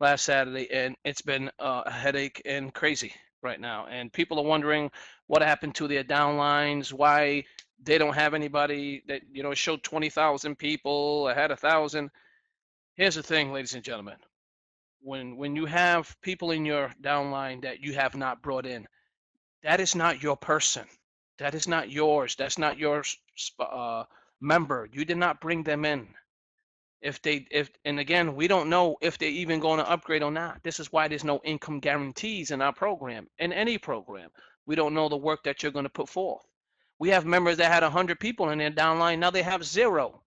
last Saturday, and it's been a headache and crazy right now. And people are wondering what happened to their downlines, why they don't have anybody that, you know, showed 20,000 people. I had 1,000. Here's the thing, ladies and gentlemen. When you have people in your downline that you have not brought in, that is not your person. That is not yours. That's not your member. You did not bring them in. And again, we don't know if they're even going to upgrade or not. This is why there's no income guarantees in our program, in any program. We don't know the work that you're going to put forth. We have members that had 100 people in their downline. Now they have 0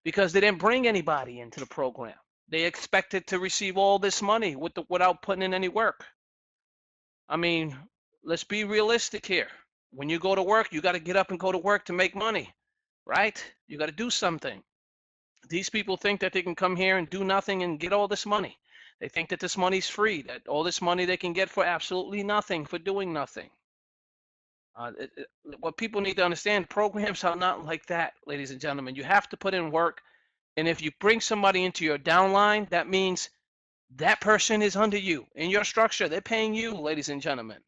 because they didn't bring anybody into the program. They expected to receive all this money without putting in any work. I mean, let's be realistic here. When you go to work, you got to get up and go to work to make money, right? You got to do something. These people think that they can come here and do nothing and get all this money. They think that this money's free, that all this money they can get for absolutely nothing, for doing nothing. What people need to understand, programs are not like that, ladies and gentlemen. You have to put in work. And if you bring somebody into your downline, that means that person is under you in your structure. They're paying you, ladies and gentlemen.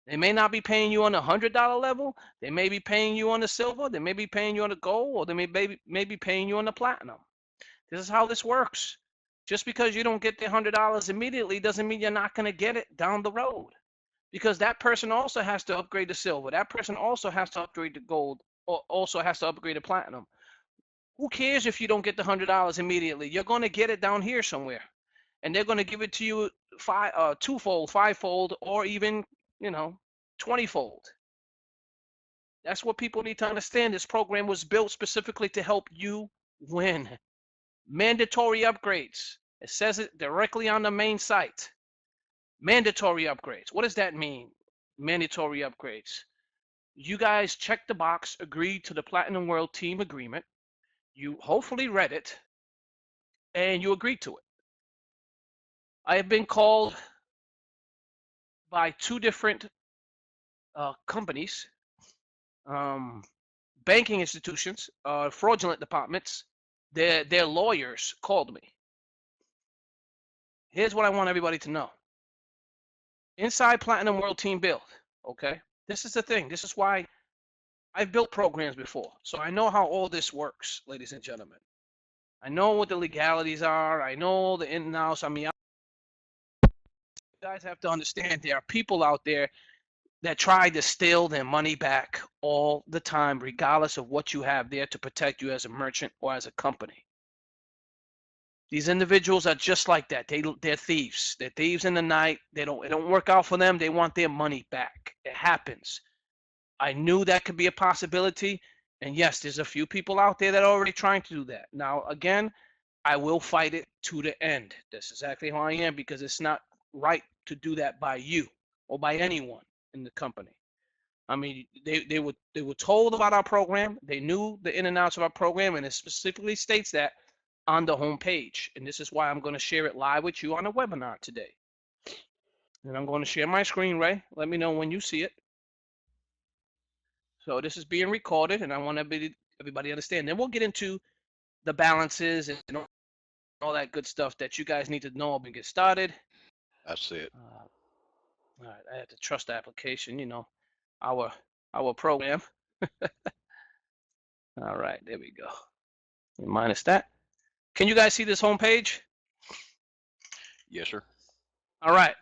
They may not be paying you on the $100 level. They may be paying you on the silver. They may be paying you on the gold, or they may be paying you on the platinum. This is how this works. Just because you don't get the $100 immediately doesn't mean you're not going to get it down the road. Because that person also has to upgrade to silver. That person also has to upgrade to gold, or also has to upgrade to platinum. Who cares if you don't get the $100 immediately? You're going to get it down here somewhere. And they're going to give it to you twofold, fivefold, or even, 20-fold. That's what people need to understand. This program was built specifically to help you win. Mandatory upgrades. It says it directly on the main site. Mandatory upgrades. What does that mean? Mandatory upgrades. You guys check the box, agreed to the Platinum World Team agreement. You hopefully read it, and you agreed to it. I have been called by 2 different companies, banking institutions, fraudulent departments. Their lawyers called me. Here's what I want everybody to know. Inside Platinum World Team Build, okay? This is the thing. This is why I've built programs before. So I know how all this works, ladies and gentlemen. I know what the legalities are. I know the ins and outs. I mean, you guys have to understand there are people out there that try to steal their money back all the time, regardless of what you have there to protect you as a merchant or as a company. These individuals are just like that. They're thieves. They're thieves in the night. It don't work out for them. They want their money back. It happens. I knew that could be a possibility. And yes, there's a few people out there that are already trying to do that. Now, again, I will fight it to the end. That's exactly how I am, because it's not right to do that by you or by anyone in the company. I mean, they were told about our program. They knew the in and outs of our program, and it specifically states that on the home page. And this is why I'm going to share it live with you on a webinar today. And I'm going to share my screen, Ray. Let me know when you see it. So this is being recorded, and I want everybody to understand. Then we'll get into the balances and all that good stuff that you guys need to know when we get started. That's it. All right, I have to trust the application, our program. All right, there we go. Minus that. Can you guys see this homepage? Yes, sir. All right.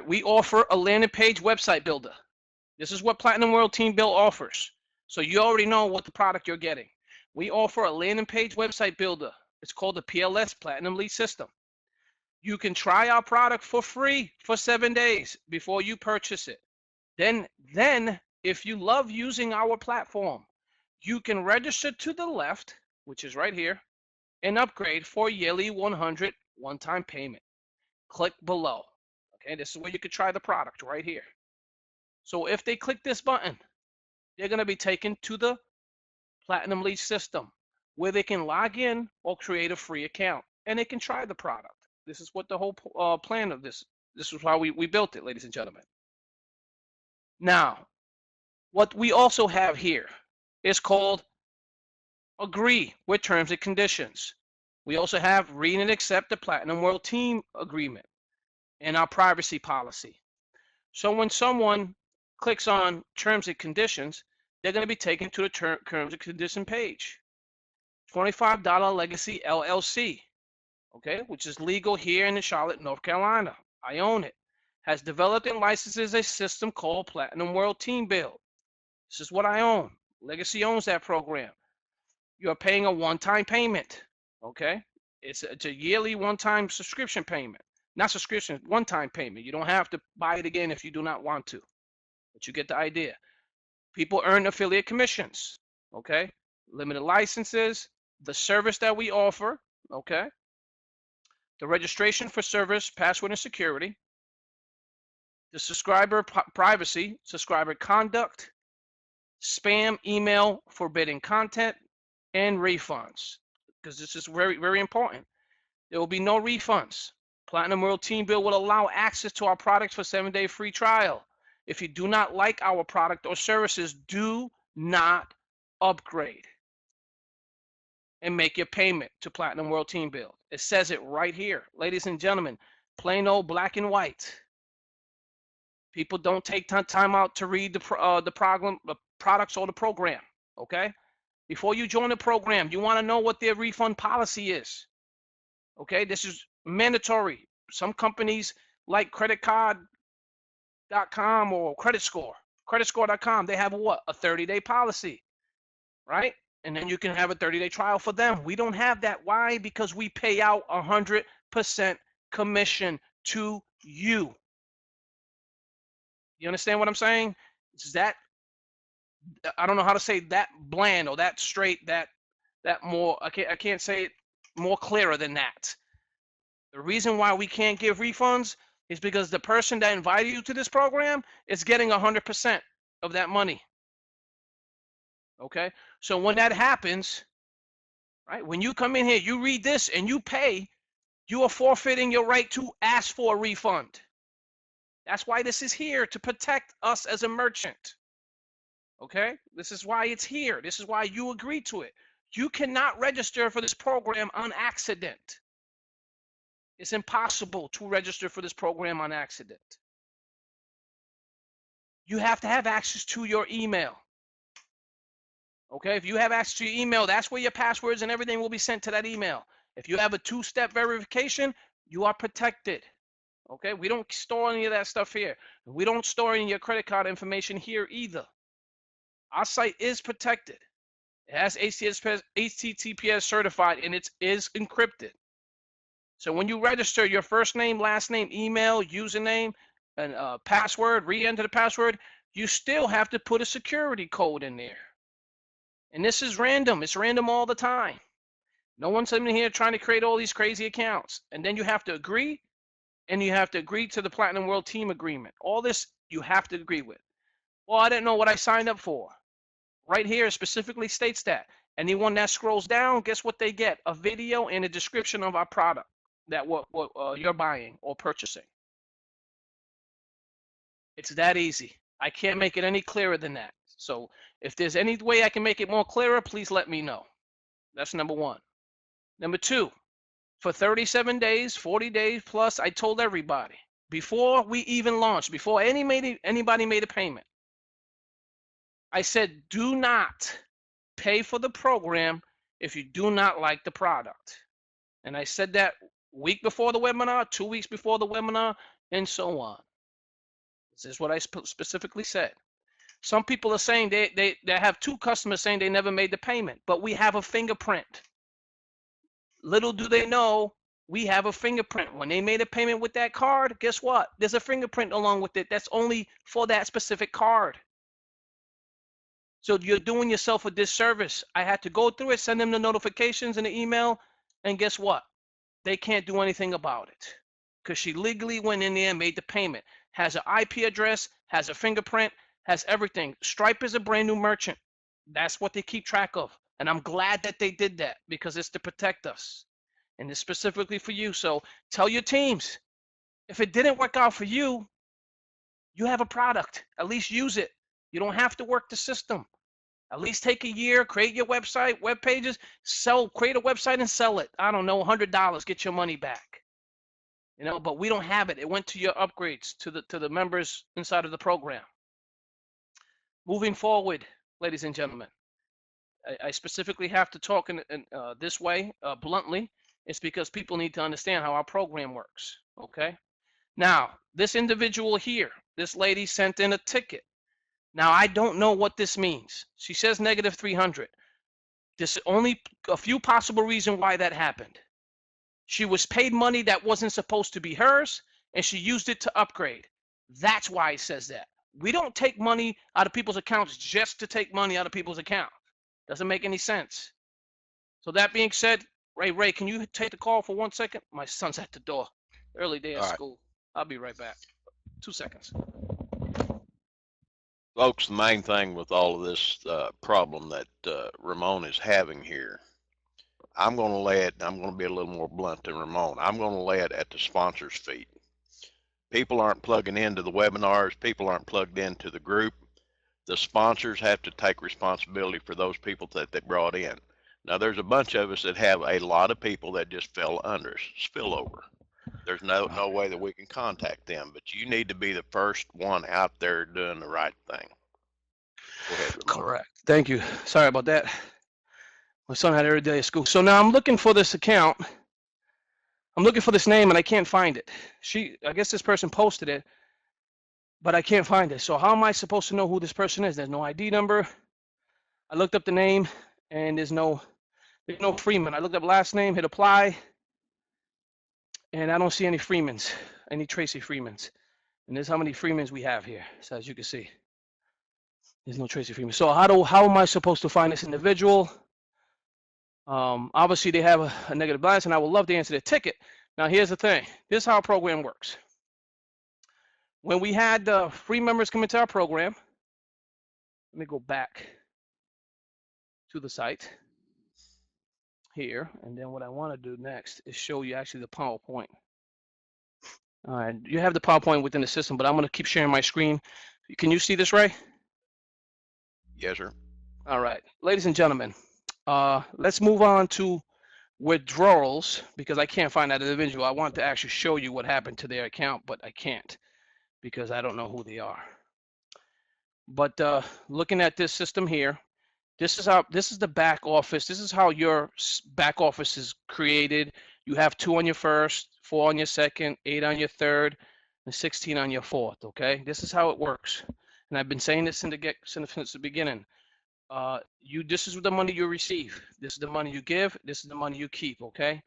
We offer a landing page website builder. This is what Platinum World Team Build offers. So you already know what the product you're getting. We offer a landing page website builder. It's called the PLS, Platinum Lead System. You can try our product for free for 7 days before you purchase it. Then, if you love using our platform, you can register to the left, which is right here, and upgrade for yearly 100 one-time payment. Click below. Okay, this is where you could try the product right here. So if they click this button, they're going to be taken to the Platinum Lead System, where they can log in or create a free account, and they can try the product. This is what the whole plan of this is how we built it, ladies and gentlemen. Now, what we also have here is called agree with terms and conditions. We also have read and accept the Platinum World Team Agreement and our privacy policy. So when someone clicks on terms and conditions, they're going to be taken to the terms and condition page. $25 Legacy LLC, okay, which is legal here in Charlotte, North Carolina. I own it. Has developed and licenses a system called Platinum World Team Build. This is what I own. Legacy owns that program. You're paying a one-time payment, okay? It's a yearly one-time subscription payment. Not subscription, one-time payment. You don't have to buy it again if you do not want to, but you get the idea. People earn affiliate commissions, okay? Limited licenses, the service that we offer, okay? The registration for service, password and security, the subscriber privacy, subscriber conduct, spam, email, forbidden content, and refunds, because this is very, very important. There will be no refunds. Platinum World Team Build will allow access to our products for 7-day free trial. If you do not like our product or services, do not upgrade and make your payment to Platinum World Team Build. It says it right here, ladies and gentlemen, plain old black and white. People don't take time out to read the products or the program, okay? Before you join the program, you want to know what their refund policy is, okay? This is mandatory. Some companies like creditcard.com or creditscore.com, they have what? A 30-day policy, right? And then you can have a 30-day trial for them. We don't have that. Why? Because we pay out 100% commission to you. You understand what I'm saying? Is that, I don't know how to say that bland or that straight, that more, I can't say it more clearer than that. The reason why we can't give refunds is because the person that invited you to this program is getting 100% of that money. Okay? So when that happens, right, when you come in here, you read this and you pay, you are forfeiting your right to ask for a refund. That's why this is here, to protect us as a merchant. Okay? This is why it's here. This is why you agreed to it. You cannot register for this program on accident. It's impossible to register for this program on accident. You have to have access to your email. Okay? If you have access to your email, that's where your passwords and everything will be sent to that email. If you have a 2-step verification, you are protected. Okay? We don't store any of that stuff here. We don't store any of your credit card information here either. Our site is protected. It has HTTPS certified and it is encrypted. So when you register your first name, last name, email, username, and password, re-enter the password, you still have to put a security code in there. And this is random. It's random all the time. No one's in here trying to create all these crazy accounts. And then you have to agree, and you have to agree to the Platinum World Team Agreement. All this you have to agree with. Well, I didn't know what I signed up for. Right here specifically states that. Anyone that scrolls down, guess what they get? A video and a description of our product that what you're buying or purchasing. It's that easy. I can't make it any clearer than that. So if there's any way I can make it more clearer, please let me know. That's number one. Number two, for 37 days, 40 days plus, I told everybody, before we even launched, before anybody made a payment, I said, do not pay for the program if you do not like the product. And I said that week before the webinar, 2 weeks before the webinar, and so on. This is what I specifically said. Some people are saying they have 2 customers saying they never made the payment, but we have a fingerprint. Little do they know, we have a fingerprint. When they made a payment with that card, guess what? There's a fingerprint along with it that's only for that specific card. So you're doing yourself a disservice. I had to go through it, send them the notifications and the email, and guess what? They can't do anything about it because she legally went in there and made the payment. Has an IP address, has a fingerprint, has everything. Stripe is a brand new merchant. That's what they keep track of. And I'm glad that they did that because it's to protect us. And it's specifically for you. So tell your teams, if it didn't work out for you, you have a product. At least use it. You don't have to work the system. At least take a year, create your website, web pages, create a website and sell it. I don't know, $100, get your money back. You know, but we don't have it. It went to your upgrades, to the members inside of the program. Moving forward, ladies and gentlemen, I specifically have to talk in this way, bluntly. It's because people need to understand how our program works, okay? Now, this individual here, this lady sent in a ticket. Now, I don't know what this means. She says negative 300. There's only a few possible reasons why that happened. She was paid money that wasn't supposed to be hers, and she used it to upgrade. That's why it says that. We don't take money out of people's accounts just to take money out of people's account. Doesn't make any sense. So that being said, Ray, can you take the call for 1 second? My son's at the door. Early day of All right. school. I'll be right back. 2 seconds. Folks, the main thing with all of this problem that Ramon is having here, I'm going to be a little more blunt than Ramon. I'm going to lay it at the sponsor's feet. People aren't plugging into the webinars. People aren't plugged into the group. The sponsors have to take responsibility for those people that they brought in. Now, there's a bunch of us that have a lot of people that just fell under spillover. There's no way that we can contact them, but you need to be the first one out there doing the right thing. Go ahead, Ramon. Correct. Thank you. Sorry about that. My son had every day of school. So now I'm looking for this account. I'm looking for this name and I can't find it. I guess this person posted it, but I can't find it. So how am I supposed to know who this person is? There's no ID number. I looked up the name and there's no Freeman. I looked up last name, hit apply, and I don't see any Freemans, any Tracy Freemans. And there's how many Freemans we have here. So as you can see, there's no Tracy Freeman. So how am I supposed to find this individual? Obviously they have a negative balance, and I would love to answer their ticket. Now here's the thing. This is how our program works. When we had free members come into our program, let me go back to the site here, and then what I want to do next is show you actually the PowerPoint. All right, you have the PowerPoint within the system, but I'm going to keep sharing my screen. Can you see this, Ray? Yes, sir. All right, ladies and gentlemen, let's move on to withdrawals, because I can't find that individual. I want to actually show you what happened to their account, but I can't because I don't know who they are. But looking at this system here, this is the back office. This is how your back office is created. You have 2 on your first, 4 on your second, 8 on your third, and 16 on your fourth. Okay, this is how it works. And I've been saying this since the beginning. This is the money you receive. This is the money you give. This is the money you keep. Okay.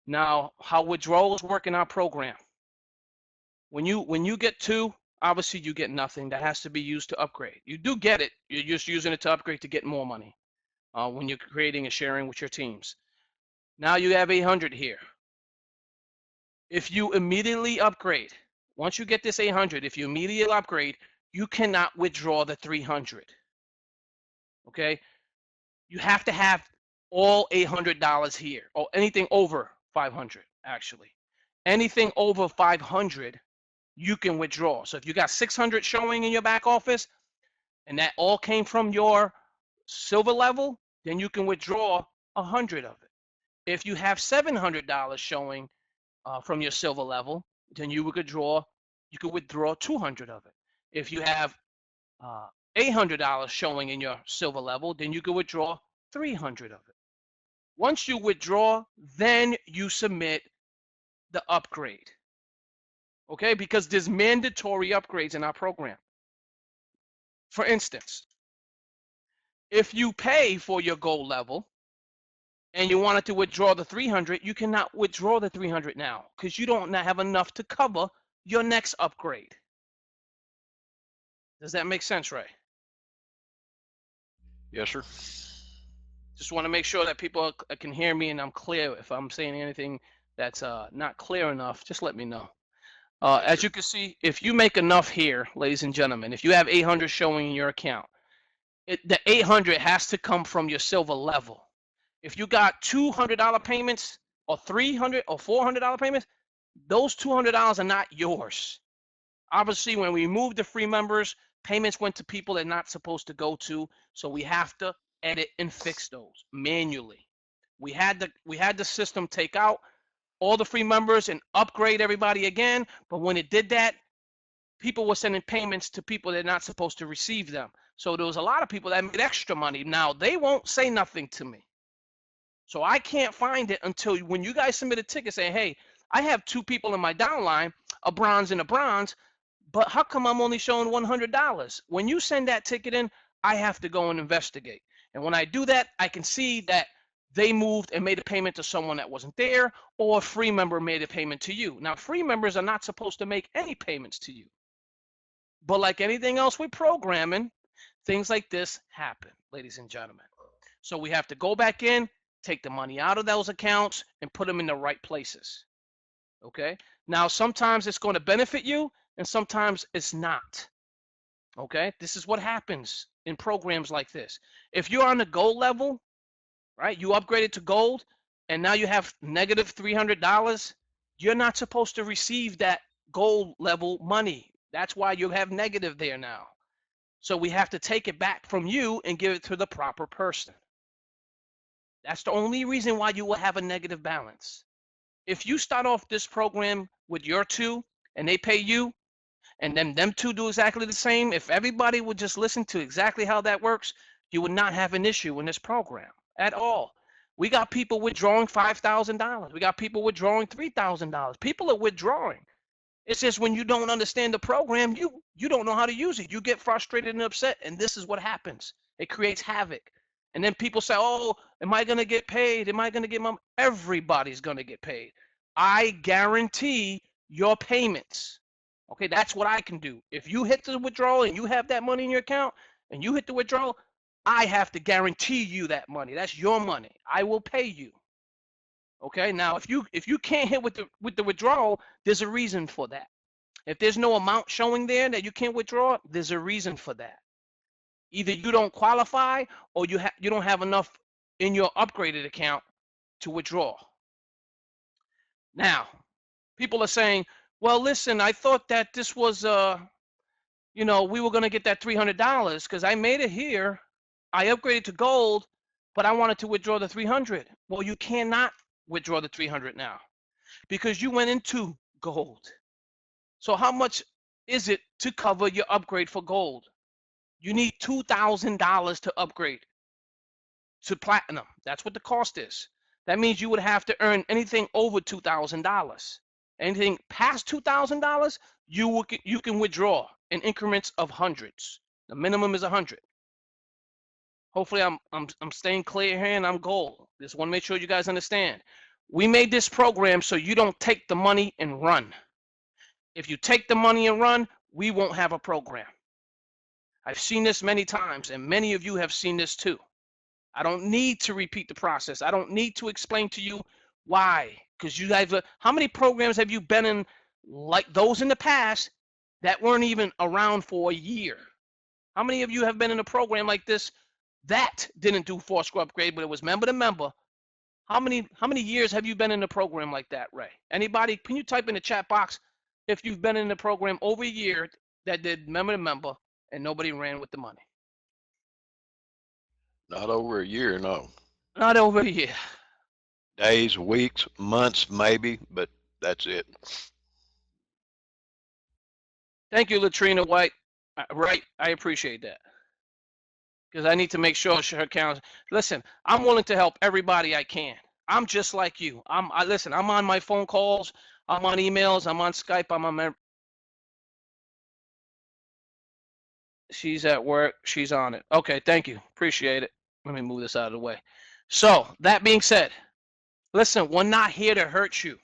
Now, how withdrawals work in our program? When you get 2, obviously you get nothing. That has to be used to upgrade. You do get it. You're just using it to upgrade to get more money when you're creating and sharing with your teams. Now you have 800 here. If you immediately upgrade, once you get this 800, if you immediately upgrade, you cannot withdraw the 300. Okay, you have to have all $800 here, or anything over 500. Actually, anything over 500, you can withdraw. So if you got 600 showing in your back office, and that all came from your silver level, then you can withdraw 100 of it. If you have $700 showing from your silver level, then you could withdraw 200 of it. If you have $800 showing in your silver level, then you could withdraw 300 of it. Once you withdraw, then you submit the upgrade. Okay, because there's mandatory upgrades in our program. For instance, if you pay for your gold level and you wanted to withdraw the 300, you cannot withdraw the 300 now because you don't have enough to cover your next upgrade. Does that make sense, Ray? Yes, sir. Just want to make sure that people can hear me and I'm clear. If I'm saying anything that's not clear enough, just let me know. As you can see, if you make enough here, ladies and gentlemen, if you have 800 showing in your account, the 800 has to come from your silver level. If you got $200 payments or $300 or $400 payments, those $200 are not yours. Obviously, when we moved the free members, payments went to people they're not supposed to go to. So we have to edit and fix those manually. We had the system take out all the free members and upgrade everybody again. But when it did that, people were sending payments to people that are not supposed to receive them. So there was a lot of people that made extra money. Now they won't say nothing to me. So I can't find it until when you guys submit a ticket saying, hey, I have 2 people in my downline, a bronze and a bronze, but how come I'm only showing $100? When you send that ticket in, I have to go and investigate. And when I do that, I can see that they moved and made a payment to someone that wasn't there, or a free member made a payment to you. Now, free members are not supposed to make any payments to you. But like anything else with programming, things like this happen, ladies and gentlemen. So we have to go back in, take the money out of those accounts, and put them in the right places. Okay? Now, sometimes it's going to benefit you, and sometimes it's not. Okay? This is what happens in programs like this. If you're on the gold level, right, you upgraded to gold, and now you have negative $300, you're not supposed to receive that gold level money. That's why you have negative there now. So we have to take it back from you and give it to the proper person. That's the only reason why you will have a negative balance. If you start off this program with your 2 and they pay you, and then them 2 do exactly the same, if everybody would just listen to exactly how that works, you would not have an issue in this program at all. We got people withdrawing $5,000. We got people withdrawing $3,000. People are withdrawing. It's just when you don't understand the program, you don't know how to use it. You get frustrated and upset, and this is what happens. It creates havoc. And then people say, oh, am I going to get paid? Am I going to get my money? Everybody's going to get paid. I guarantee your payments. Okay, that's what I can do. If you hit the withdrawal and you have that money in your account and you hit the withdrawal, I have to guarantee you that money. That's your money. I will pay you. Okay, now if you can't hit with the withdrawal, there's a reason for that. If there's no amount showing there that you can't withdraw, there's a reason for that. Either you don't qualify or you don't have enough in your upgraded account to withdraw. Now, people are saying, well, listen, I thought that this was we were going to get that $300 because I made it here. I upgraded to gold, but I wanted to withdraw the $300. Well, you cannot withdraw the $300 now because you went into gold. So how much is it to cover your upgrade for gold? You need $2,000 to upgrade to platinum. That's what the cost is. That means you would have to earn anything over $2,000. Anything past $2,000, you can withdraw in increments of hundreds. The minimum is 100. Hopefully I'm staying clear here and I'm gold. Just want to make sure you guys understand. We made this program so you don't take the money and run. If you take the money and run, we won't have a program. I've seen this many times, and many of you have seen this too. I don't need to repeat the process. I don't need to explain to you why. Because you guys, how many programs have you been in like those in the past that weren't even around for a year? How many of you have been in a program like this that didn't do Foursquare upgrade, but it was member to member? How many years have you been in a program like that, Ray? Anybody? Can you type in the chat box if you've been in the program over a year that did member to member and nobody ran with the money? Not over a year, no. Not over a year. Days, weeks, months, maybe, but that's it. Thank you, Latrina White. Right, I appreciate that. Because I need to make sure her counts. Listen, I'm willing to help everybody I can. I'm just like you. Listen, I'm on my phone calls, I'm on emails, I'm on Skype, I'm on she's at work, she's on it. Okay, thank you. Appreciate it. Let me move this out of the way. So, that being said, listen, we're not here to hurt you.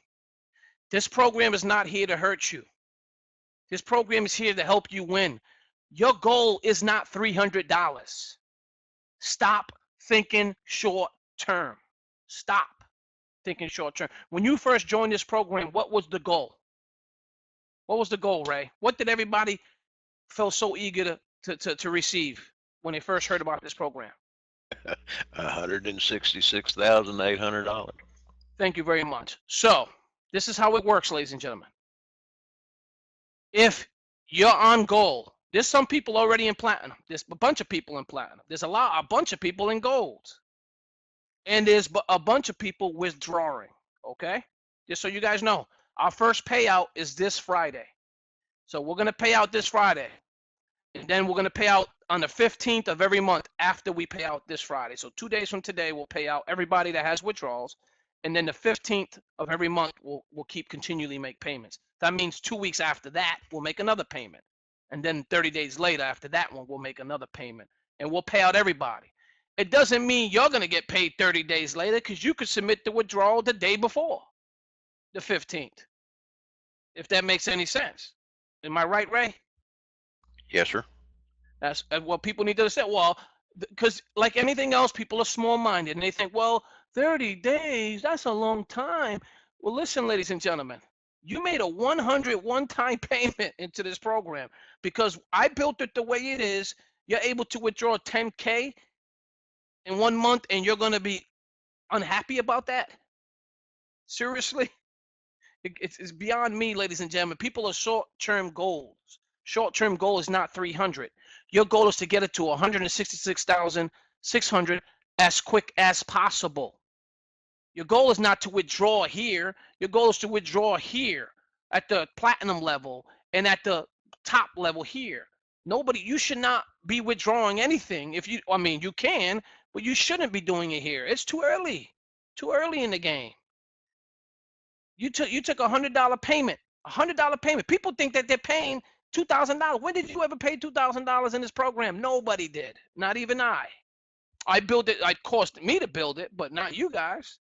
This program is not here to hurt you. This program is here to help you win. Your goal is not $300. Stop thinking short term. Stop thinking short term. When you first joined this program, what was the goal? What was the goal, Ray? What did everybody feel so eager to receive when they first heard about this program? $166,800. Thank you very much. So this is how it works, ladies and gentlemen. If You're on gold. There's some people already in platinum. There's a bunch of people in platinum. There's a bunch of people in gold. And there's a bunch of people withdrawing, okay? Just so you guys know, our first payout is this Friday. So we're going to pay out this Friday. And then we're going to pay out on the 15th of every month after we pay out this Friday. So 2 days from today, we'll pay out everybody that has withdrawals. And then the 15th of every month, we'll keep continually make payments. That means 2 weeks after that, we'll make another payment. And then 30 days later, after that one, we'll make another payment. And we'll pay out everybody. It doesn't mean you're going to get paid 30 days later, because you could submit the withdrawal the day before, the 15th, if that makes any sense. Am I right, Ray? Yes, sir. That's what people need to understand. Well, because like anything else, people are small-minded, and they think, well, 30 days, that's a long time. Well, listen, ladies and gentlemen, you made a 100 one-time payment into this program because I built it the way it is. You're able to withdraw 10K in 1 month, and you're going to be unhappy about that? Seriously? It's beyond me, ladies and gentlemen. People are short-term goals. Short-term goal is not 300. Your goal is to get it to 166,600 as quick as possible. Your goal is not to withdraw here. Your goal is to withdraw here at the platinum level and at the top level here. You should not be withdrawing anything. You can, but you shouldn't be doing it here. It's too early in the game. You took $100 payment. $100 payment. People think that they're paying $2,000. When did you ever pay $2,000 in this program? Nobody did. Not even I. I built it. It cost me to build it, but not you guys.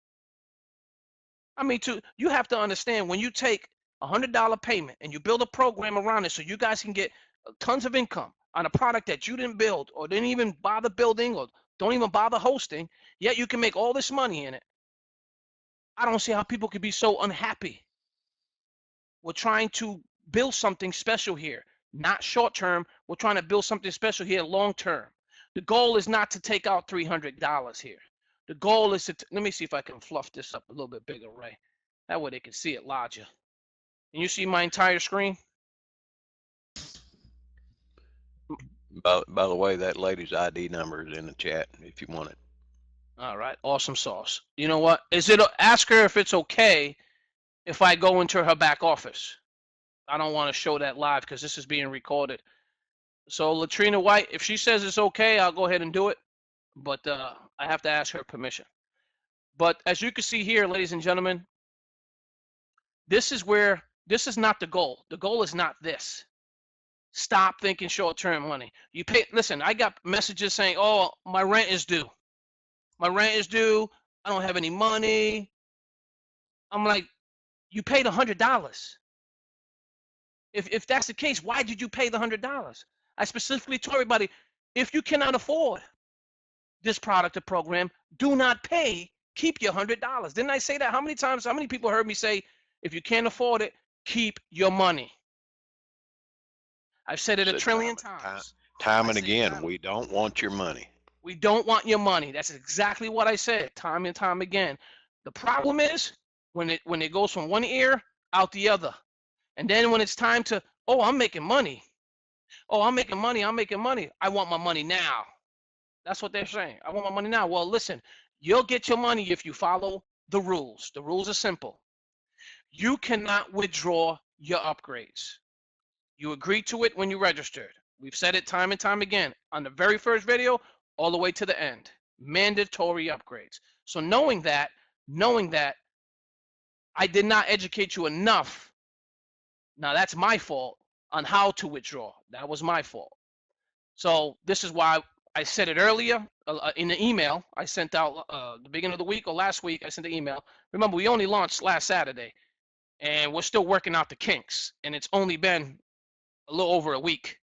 You have to understand, when you take $100 payment and you build a program around it so you guys can get tons of income on a product that you didn't build or didn't even bother building or don't even bother hosting, yet you can make all this money in it. I don't see how people could be so unhappy. We're trying to build something special here, not short term. We're trying to build something special here long term. The goal is not to take out $300 here. The goal is to, let me see if I can fluff this up a little bit bigger, Ray. That way they can see it larger. Can you see my entire screen? By the way, that lady's ID number is in the chat if you want it. All right, awesome sauce. You know what? Ask her if it's okay if I go into her back office. I don't want to show that live because this is being recorded. So Latrina White, if she says it's okay, I'll go ahead and do it. But I have to ask her permission. But as you can see here, ladies and gentlemen, this is not the goal. The goal is not this. Stop thinking short-term money. Listen, I got messages saying, oh, my rent is due. My rent is due. I don't have any money. I'm like, you paid $100. If that's the case, why did you pay the $100? I specifically told everybody, if you cannot afford this product or program, do not pay. Keep your $100. Didn't I say that? How many times? How many people heard me say, if you can't afford it, keep your money? I've said it a trillion times. Time and again, we don't want your money. We don't want your money. That's exactly what I said, time and time again. The problem is when it goes from one ear out the other. And then when it's time to, oh, I'm making money. Oh, I'm making money. I want my money now. That's what they're saying. I want my money now. Well, listen, you'll get your money if you follow the rules. The rules are simple. You cannot withdraw your upgrades. You agreed to it when you registered. We've said it time and time again on the very first video all the way to the end. Mandatory upgrades. So knowing that, I did not educate you enough. Now that's my fault on how to withdraw. That was my fault. So this is why I said it earlier in the email I sent out the beginning of the week or last week. I sent the email. Remember, we only launched last Saturday, and we're still working out the kinks, and it's only been a little over a week.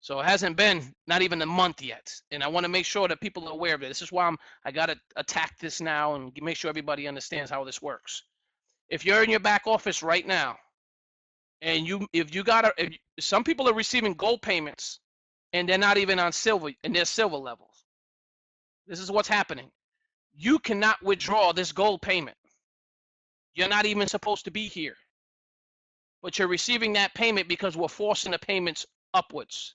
So it hasn't been not even a month yet. And I want to make sure that people are aware of it. This is why I got to attack this now and make sure everybody understands how this works. If you're in your back office right now, and some people are receiving gold payments and they're not even on silver, and they're silver levels. This is what's happening. You cannot withdraw this gold payment. You're not even supposed to be here. but you're receiving that payment because we're forcing the payments upwards.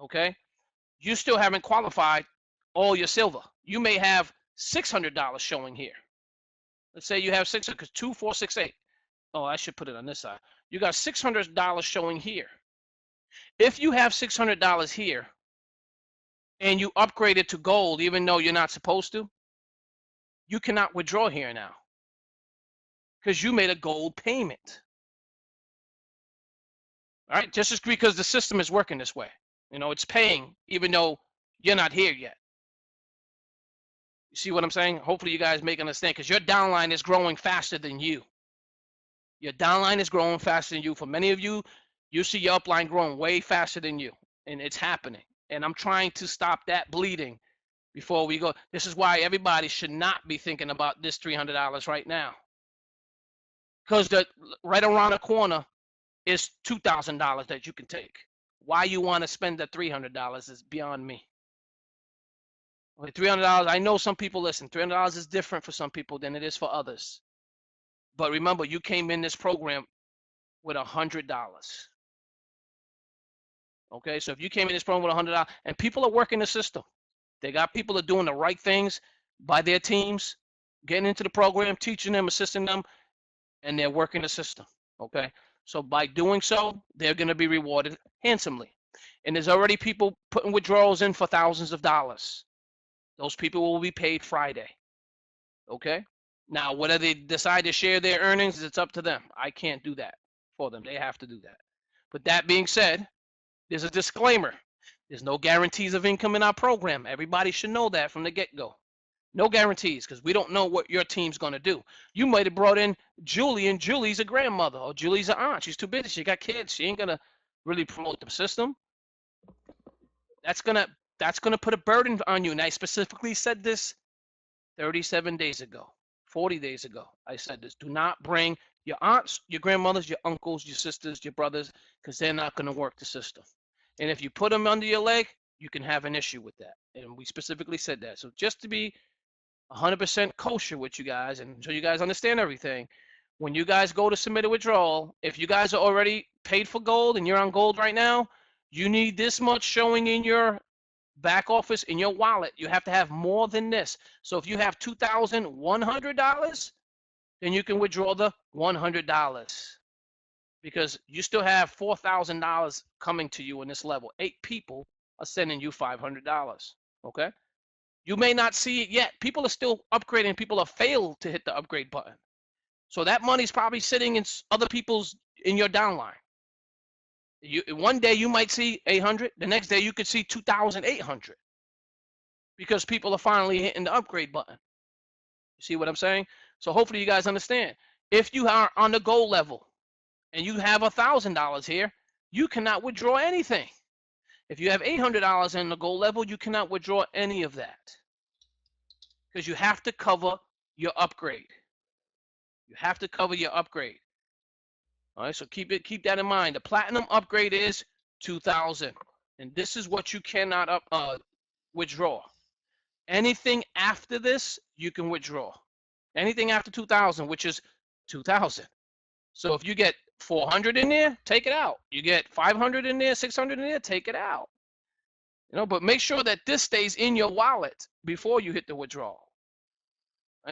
Okay? You still haven't qualified all your silver. You may have $600 showing here. Let's say you have 600, because 2468. Oh, I should put it on this side. You got $600 showing here. If you have $600 here and you upgrade it to gold, even though you're not supposed to, you cannot withdraw here now because you made a gold payment. All right, just because the system is working this way. You know, it's paying even though you're not here yet. You see what I'm saying? Hopefully you guys make understand, because your downline is growing faster than you. Your downline is growing faster than you. For many of you, you see your upline growing way faster than you, and it's happening. And I'm trying to stop that bleeding before we go. This is why everybody should not be thinking about this $300 right now, because right around the corner is $2,000 that you can take. Why you want to spend the $300 is beyond me. Okay, $300, I know some people listen, $300 is different for some people than it is for others. But remember, you came in this program with $100. Okay, so if you came in this program with $100, and people are working the system, they got people that are doing the right things by their teams, getting into the program, teaching them, assisting them, and they're working the system. Okay, so by doing so, they're going to be rewarded handsomely. And there's already people putting withdrawals in for thousands of dollars. Those people will be paid Friday. Okay, now whether they decide to share their earnings, it's up to them. I can't do that for them. They have to do that. But that being said, there's a disclaimer. There's no guarantees of income in our program. Everybody should know that from the get-go. No guarantees, because we don't know what your team's going to do. You might have brought in Julie, and Julie's a grandmother, or Julie's an aunt. She's too busy. She got kids. She ain't going to really promote the system. That's gonna put a burden on you. And I specifically said this 37 days ago, 40 days ago. I said this. Do not bring your aunts, your grandmothers, your uncles, your sisters, your brothers, because they're not going to work the system. And if you put them under your leg, you can have an issue with that. And we specifically said that. So just to be 100% kosher with you guys, and so you guys understand everything, when you guys go to submit a withdrawal, if you guys are already paid for gold and you're on gold right now, you need this much showing in your back office, in your wallet. You have to have more than this. So if you have $2,100, then you can withdraw the $100, because you still have $4,000 coming to you in this level. 8 people are sending you $500. Okay, you may not see it yet. People are still upgrading. People have failed to hit the upgrade button, so that money's probably sitting in other people's, in your downline. One day you might see 800, the next day you could see 2,800, because people are finally hitting the upgrade button. You see what I'm saying? So hopefully you guys understand. If you are on the gold level and you have $1,000 here, you cannot withdraw anything. If you have $800 in the gold level, you cannot withdraw any of that, because you have to cover your upgrade. You have to cover your upgrade. All right, so keep that in mind. The platinum upgrade is 2,000, and this is what you cannot withdraw. Anything after this, you can withdraw. Anything after 2,000, which is 2,000. So if you get 400 in there, take it out. You get 500 in there, 600 in there, take it out. You know, but make sure that this stays in your wallet before you hit the withdrawal.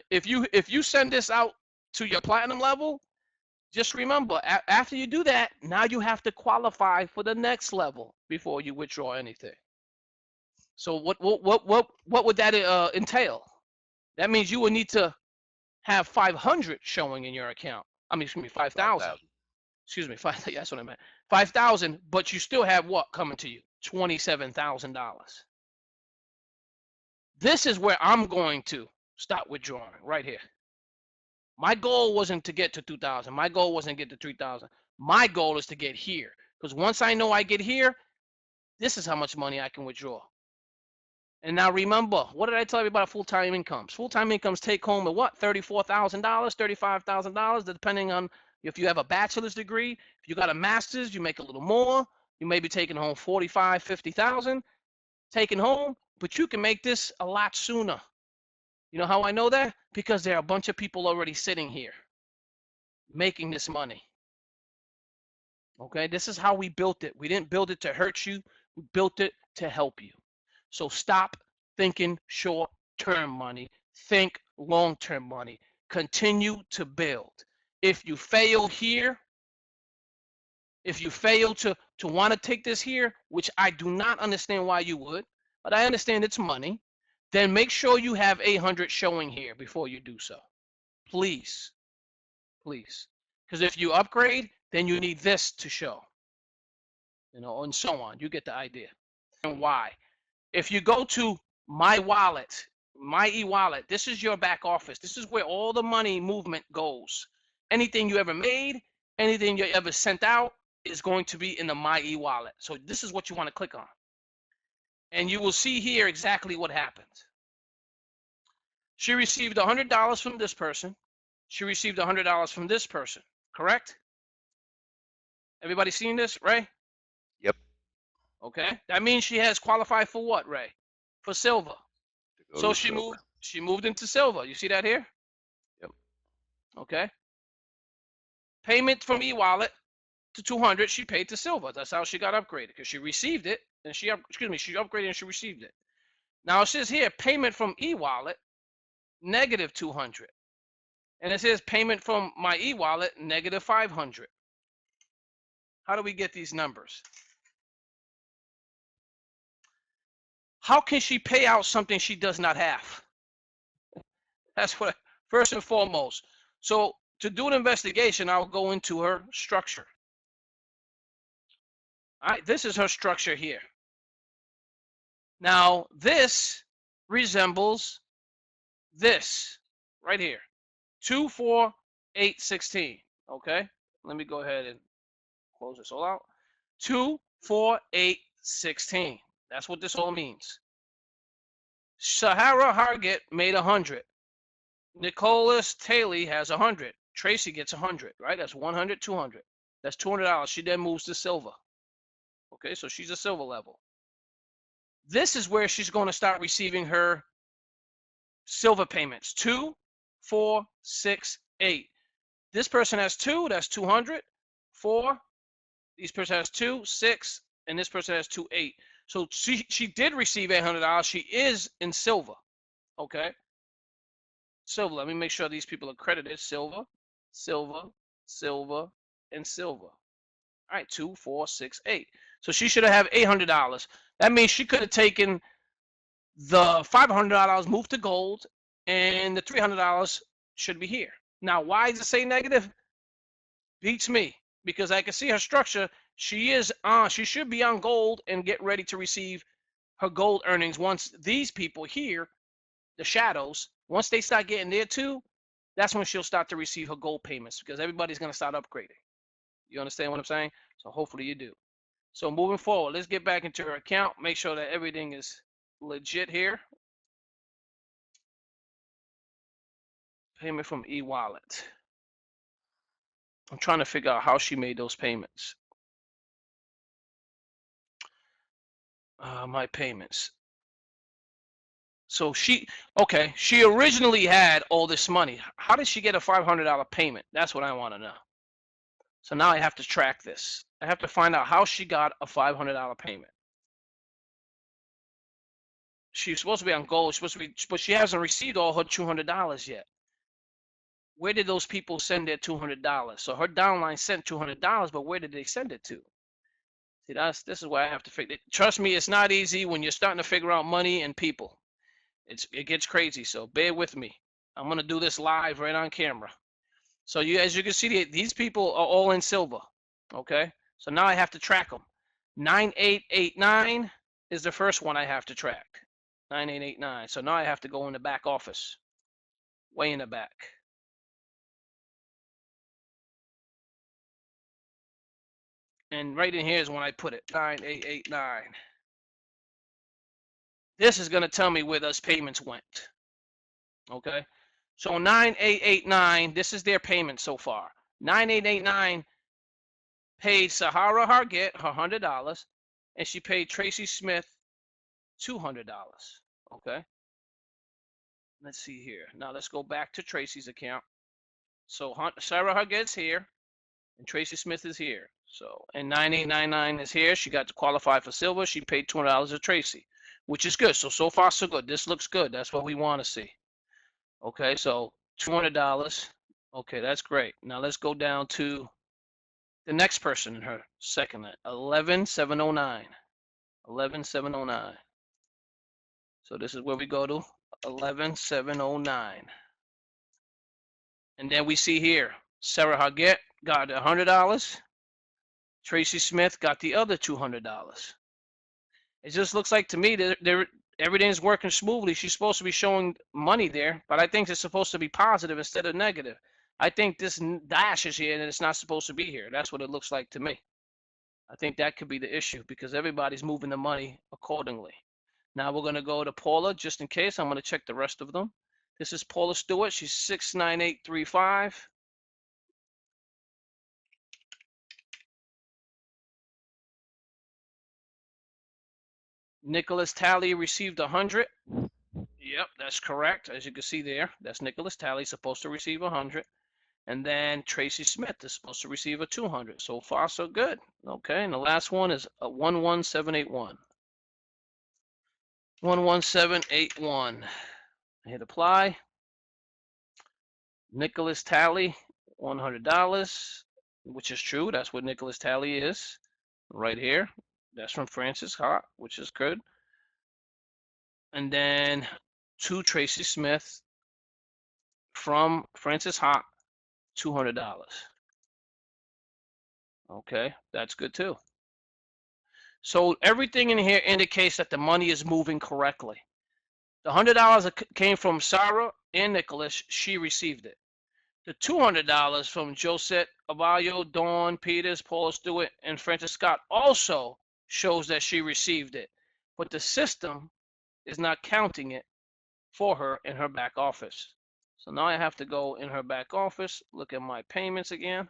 If you send this out to your platinum level, just remember, after you do that, now you have to qualify for the next level before you withdraw anything. So what would that entail? That means you would need to have 500 showing in your account. I mean, excuse me, 5,000. Excuse me, that's what I meant. 5,000, but you still have what coming to you? $27,000. This is where I'm going to stop withdrawing, right here. My goal wasn't to get to 2,000. My goal wasn't to get to 3,000. My goal is to get here, because once I know I get here, this is how much money I can withdraw. And now remember, what did I tell you about full-time incomes? Full-time incomes take home at what? $34,000, $35,000, depending on if you have a bachelor's degree. If you got a master's, you make a little more. You may be taking home 45, 50,000 taking home, but you can make this a lot sooner. You know how I know that? Because there are a bunch of people already sitting here making this money. Okay, this is how we built it. We didn't build it to hurt you. We built it to help you. So stop thinking short-term money. Think long-term money. Continue to build. If you fail here, if you fail to want to take this here, which I do not understand why you would, but I understand it's money, then make sure you have 800 showing here before you do so. Please, please. Because if you upgrade, then you need this to show, and so on. You get the idea. And why? If you go to my wallet, my e-wallet, this is your back office. This is where all the money movement goes. Anything you ever made, anything you ever sent out is going to be in the my e-wallet. So this is what you want to click on. And you will see here exactly what happened. She received $100 from this person. She received $100 from this person, correct? Everybody seen this, Ray? Yep. Okay. That means she has qualified for what, Ray? For silver. So she moved into silver. You see that here? Yep. Okay. Payment from e-wallet to 200, she paid to silver. That's how she got upgraded, because she received it and she upgraded and she received it. Now it says here payment from e-wallet negative 200. And it says payment from my e-wallet negative 500. How do we get these numbers? How can she pay out something she does not have? That's what, first and foremost. So to do an investigation, I'll go into her structure. All right, this is her structure here. Now this resembles this right here, 2, 4, 8, 16. Okay, let me go ahead and close this all out. 2, 4, 8, 16. That's what this all means. Sahara Hargett made 100. Nicholas Taylor has 100. Tracy gets 100, right? That's 100, 200. That's $200. She then moves to silver. Okay, so she's a silver level. This is where she's going to start receiving her silver payments. 2, 4, 6, 8. This person has 2, that's 200. 4, this person has 2, 6, and this person has 2, 8. So she did receive $800. She is in silver. Okay. Silver. Let me make sure these people are credited. Silver, silver, silver, and silver. All right, 2, 4, 6, 8. So she should have $800. That means she could have taken the $500, moved to gold, and the $300 should be here. Now, why does it say negative? Beats me, because I can see her structure. She should be on gold and get ready to receive her gold earnings once these people here, the shadows, once they start getting there too, that's when she'll start to receive her gold payments, because everybody's going to start upgrading. You understand what I'm saying? So hopefully you do. So moving forward, let's get back into her account, make sure that everything is legit here. Payment from e-wallet. I'm trying to figure out how she made those payments. My payments. So she originally had all this money. How did she get a $500 payment? That's what I want to know. So now I have to track this. I have to find out how she got a $500 payment. She's supposed to be on gold. But she hasn't received all her $200 yet. Where did those people send their $200? So her downline sent $200, but where did they send it to? See, this is why I have to figure it. Trust me, it's not easy when you're starting to figure out money and people. It gets crazy, so bear with me. I'm gonna do this live right on camera. So as you can see, these people are all in silver. Okay, so now I have to track them. 9889 is the first one I have to track. 9889. So now I have to go in the back office, way in the back. And right in here is when I put it, 9889. This is going to tell me where those payments went. Okay, so 9889, this is their payment so far. 9889 paid Sahara Hargett her $100, and she paid Tracy Smith $200. Okay, let's see here. Now let's go back to Tracy's account. So Sarah Hargett's here. And Tracy Smith is here. So, and 9899 is here. She got to qualify for silver. She paid $200 to Tracy, which is good. So far, so good. This looks good. That's what we want to see. Okay, so $200. Okay, that's great. Now let's go down to the next person in her second, 11709. 11709. So this is where we go to 11709. And then we see here, Sarah Hargett got $100. Tracy Smith got the other $200. It just looks like to me that everything's working smoothly. She's supposed to be showing money there, but I think it's supposed to be positive instead of negative. I think this dash is here and it's not supposed to be here. That's what it looks like to me. I think that could be the issue because everybody's moving the money accordingly. Now we're going to go to Paula just in case. I'm going to check the rest of them. This is Paula Stewart. She's 69835. Nicholas Talley received 100. Yep, that's correct. As you can see there, that's Nicholas Talley supposed to receive 100. And then Tracy Smith is supposed to receive a 200. So far, so good. Okay, and the last one is a 11781. 11781. Hit apply. Nicholas Talley, $100, which is true. That's what Nicholas Talley is right here. That's from Francis Hart, which is good. And then to Tracy Smith from Francis Hart, $200. Okay, that's good too. So everything in here indicates that the money is moving correctly. The $100 came from Sarah and Nicholas. She received it. The $200 from Josette Avallo, Dawn Peters, Paula Stewart, and Francis Scott also shows that she received it. But the system is not counting it for her in her back office. So now I have to go in her back office, look at my payments again,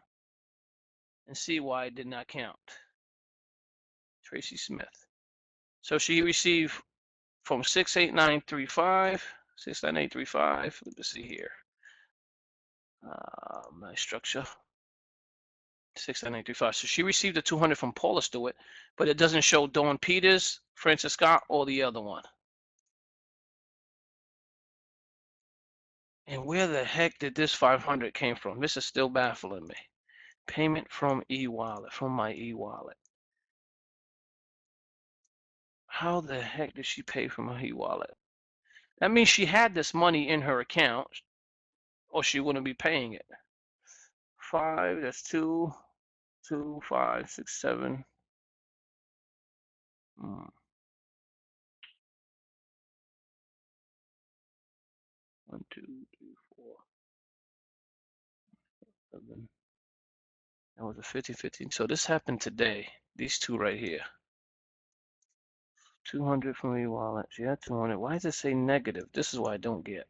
and see why it did not count. Tracy Smith. So she received from 68935, 69835. Let's see here. My structure. 69835. So she received the 200 from Paula Stewart, but it doesn't show Dawn Peters, Francis Scott, or the other one. And where the heck did this 500 came from? This is still baffling me. Payment from e-wallet, from my e-wallet. How the heck did she pay from her e-wallet? That means she had this money in her account, or she wouldn't be paying it. 5, that's 2, 2, 5, 6, 7. 1, 2, 3, 4, 7. That was a 50-50. So this happened today. These two right here. 200 from e-wallet. She had 200. Why does it say negative? This is what I don't get.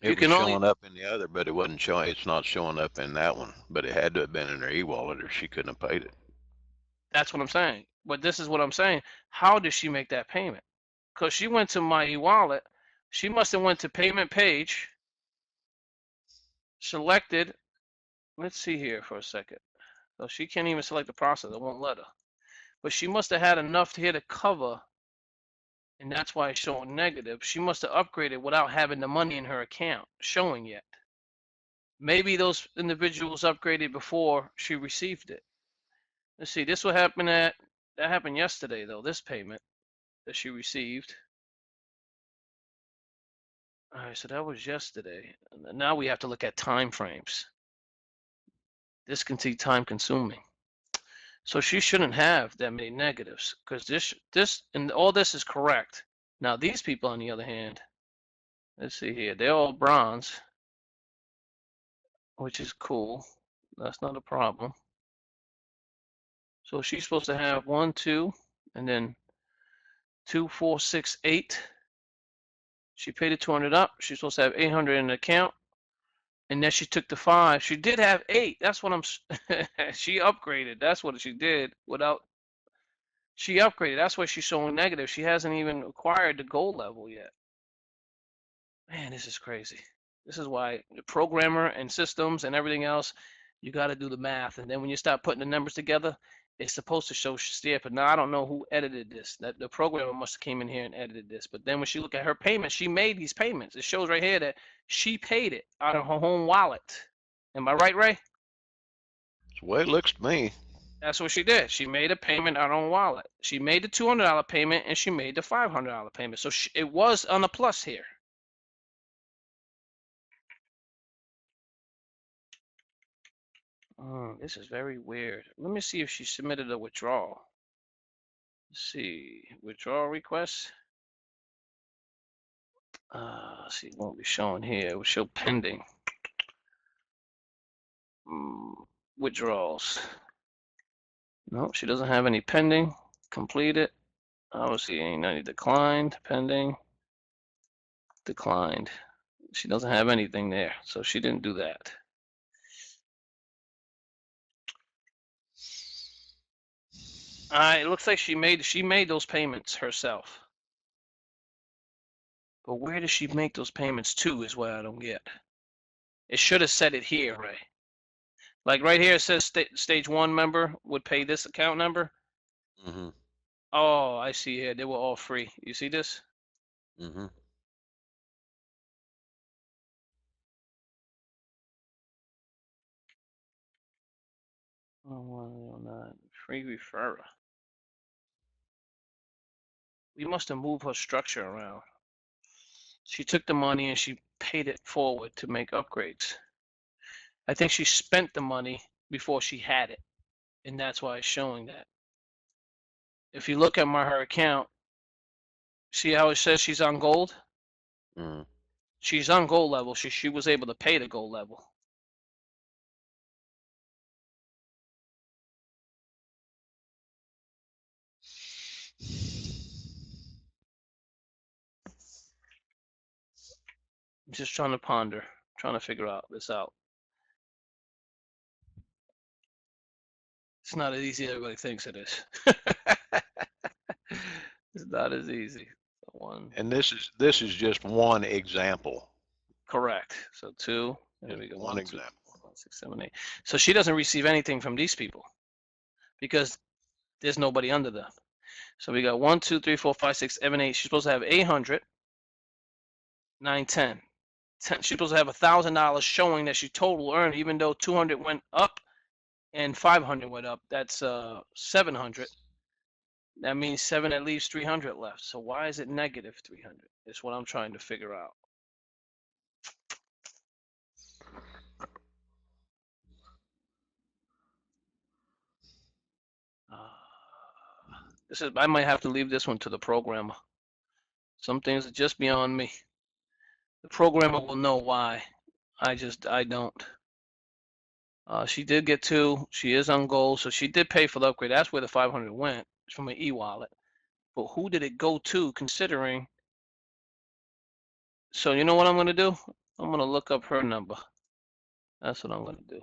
It was showing up in the other, but it wasn't showing. It's not showing up in that one. But it had to have been in her e-wallet, or she couldn't have paid it. That's what I'm saying. But this is what I'm saying. How did she make that payment? Because she went to my e-wallet. She must have went to payment page, selected. Let's see here for a second. So she can't even select the process. It won't let her. But she must have had enough here to cover, and that's why it's showing negative. She must have upgraded without having the money in her account showing yet. Maybe those individuals upgraded before she received it. Let's see. This what happened that happened yesterday though. This payment that she received. All right, so that was yesterday. And now we have to look at time frames. This can be time consuming. So she shouldn't have that many negatives because this and all this is correct. Now these people on the other hand, let's see here, they're all bronze, which is cool. That's not a problem. So she's supposed to have 1, 2, and then 2, 4, 6, 8. She paid the 200 up. She's supposed to have 800 in the account. And then she took the 5. She did have 8. That's what I'm. She upgraded. That's what she did without. She upgraded. That's why she's showing negative. She hasn't even acquired the gold level yet. Man, this is crazy. This is why the programmer and systems and everything else, you got to do the math. And then when you start putting the numbers together, it's supposed to show but now I don't know who edited this. That the programmer must have came in here and edited this. But then when she look at her payments, she made these payments. It shows right here that she paid it out of her home wallet. Am I right, Ray? That's the way it looks to me. That's what she did. She made a payment out of her wallet. She made the $200 payment and she made the $500 payment. So it was on a plus here. This is very weird. Let me see if she submitted a withdrawal. Let's see, withdrawal request. See, it won't be showing here. It will show pending. Withdrawals. No, she doesn't have any pending. Completed. Obviously, ain't any declined. Pending. Declined. She doesn't have anything there, so she didn't do that. It looks like she made those payments herself. But where does she make those payments to is what I don't get. It should have said it here, Ray. Like right here, it says stage 1 member would pay this account number. Mm-hmm. Oh, I see here. They were all free. You see this? Mm-hmm. Oh, not free referrer. We must have moved her structure around. She took the money and she paid it forward to make upgrades. I think she spent the money before she had it, and that's why it's showing that. If you look at her account, see how it says she's on gold? Mm-hmm. She's on gold level. She was able to pay the gold level. I'm just trying to ponder, trying to figure this out. It's not as easy as everybody thinks it is. It's not as easy. And this is just one example. Correct. So 2. There we go. One example. 2, 4, 5, 6, 7, 8. So she doesn't receive anything from these people because there's nobody under them. So we got 1, 2, 3, 4, 5, 6, 7, 8. She's supposed to have 800, 9, 10. She's supposed to have $1,000 showing that she total earned, even though 200 went up and 500 went up. That's 700. That means 7. That leaves 300 left. So why is it negative 300? It's what I'm trying to figure out. I might have to leave this one to the programmer. Some things are just beyond me. The programmer will know why. I don't. She did get 2. She is on gold, so she did pay for the upgrade. That's where the 500 went. It's from an e-wallet. But who did it go to, considering? So you know what I'm going to do? I'm going to look up her number. That's what I'm going to do.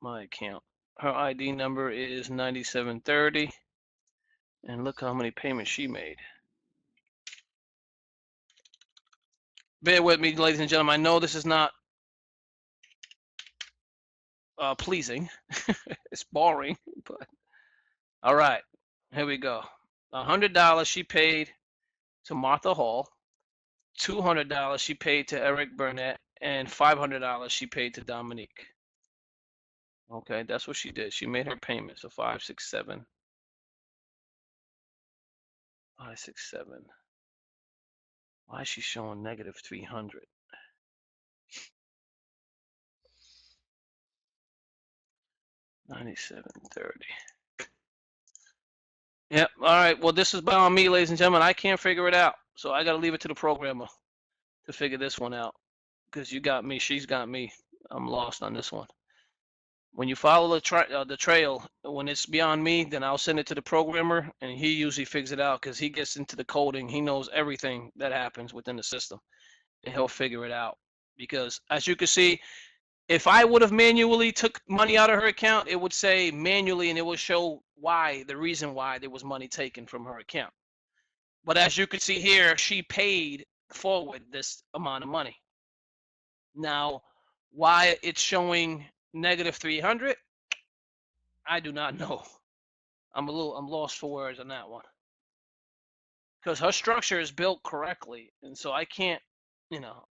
My account. Her ID number is 9730. And look how many payments she made. Bear with me, ladies and gentlemen. I know this is not pleasing. It's boring, but all right. Here we go. $100 she paid to Martha Hall. $200 she paid to Eric Burnett, and $500 she paid to Dominique. Okay, that's what she did. She made her payment. So 5, 6, 7. 5, 6, 7. Why is she showing negative 300? $97.30. Yep. All right. Well, this is beyond me, ladies and gentlemen. I can't figure it out, so I got to leave it to the programmer to figure this one out. Because you got me, she's got me. I'm lost on this one. When you follow the trail, when it's beyond me, then I'll send it to the programmer, and he usually figures it out because he gets into the coding. He knows everything that happens within the system, and he'll figure it out. Because as you can see, if I would have manually took money out of her account, it would say manually, and it would show the reason why there was money taken from her account. But as you can see here, she paid forward this amount of money. Now, why it's showing negative 300, I do not know. I'm lost for words on that one. Because her structure is built correctly, and so I can't, you know,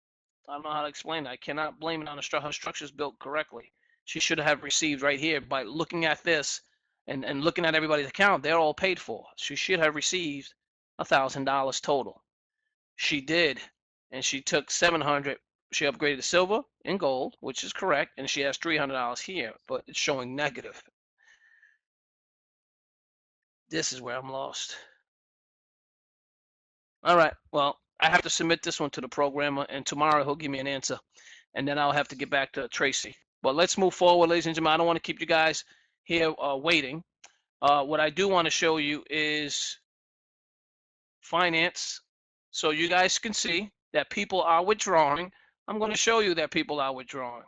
I don't know how to explain that. I cannot blame it on her structure is built correctly. She should have received right here by looking at this and looking at everybody's account. They're all paid for. She should have received $1,000 total. She did, and she took 700. She upgraded to silver and gold, which is correct, and she has $300 here, but it's showing negative. This is where I'm lost. All right, well, I have to submit this one to the programmer, and tomorrow he'll give me an answer, and then I'll have to get back to Tracy. But let's move forward, ladies and gentlemen. I don't want to keep you guys here waiting. What I do want to show you is finance, so you guys can see that people are withdrawing. I'm going to show you that people are withdrawing.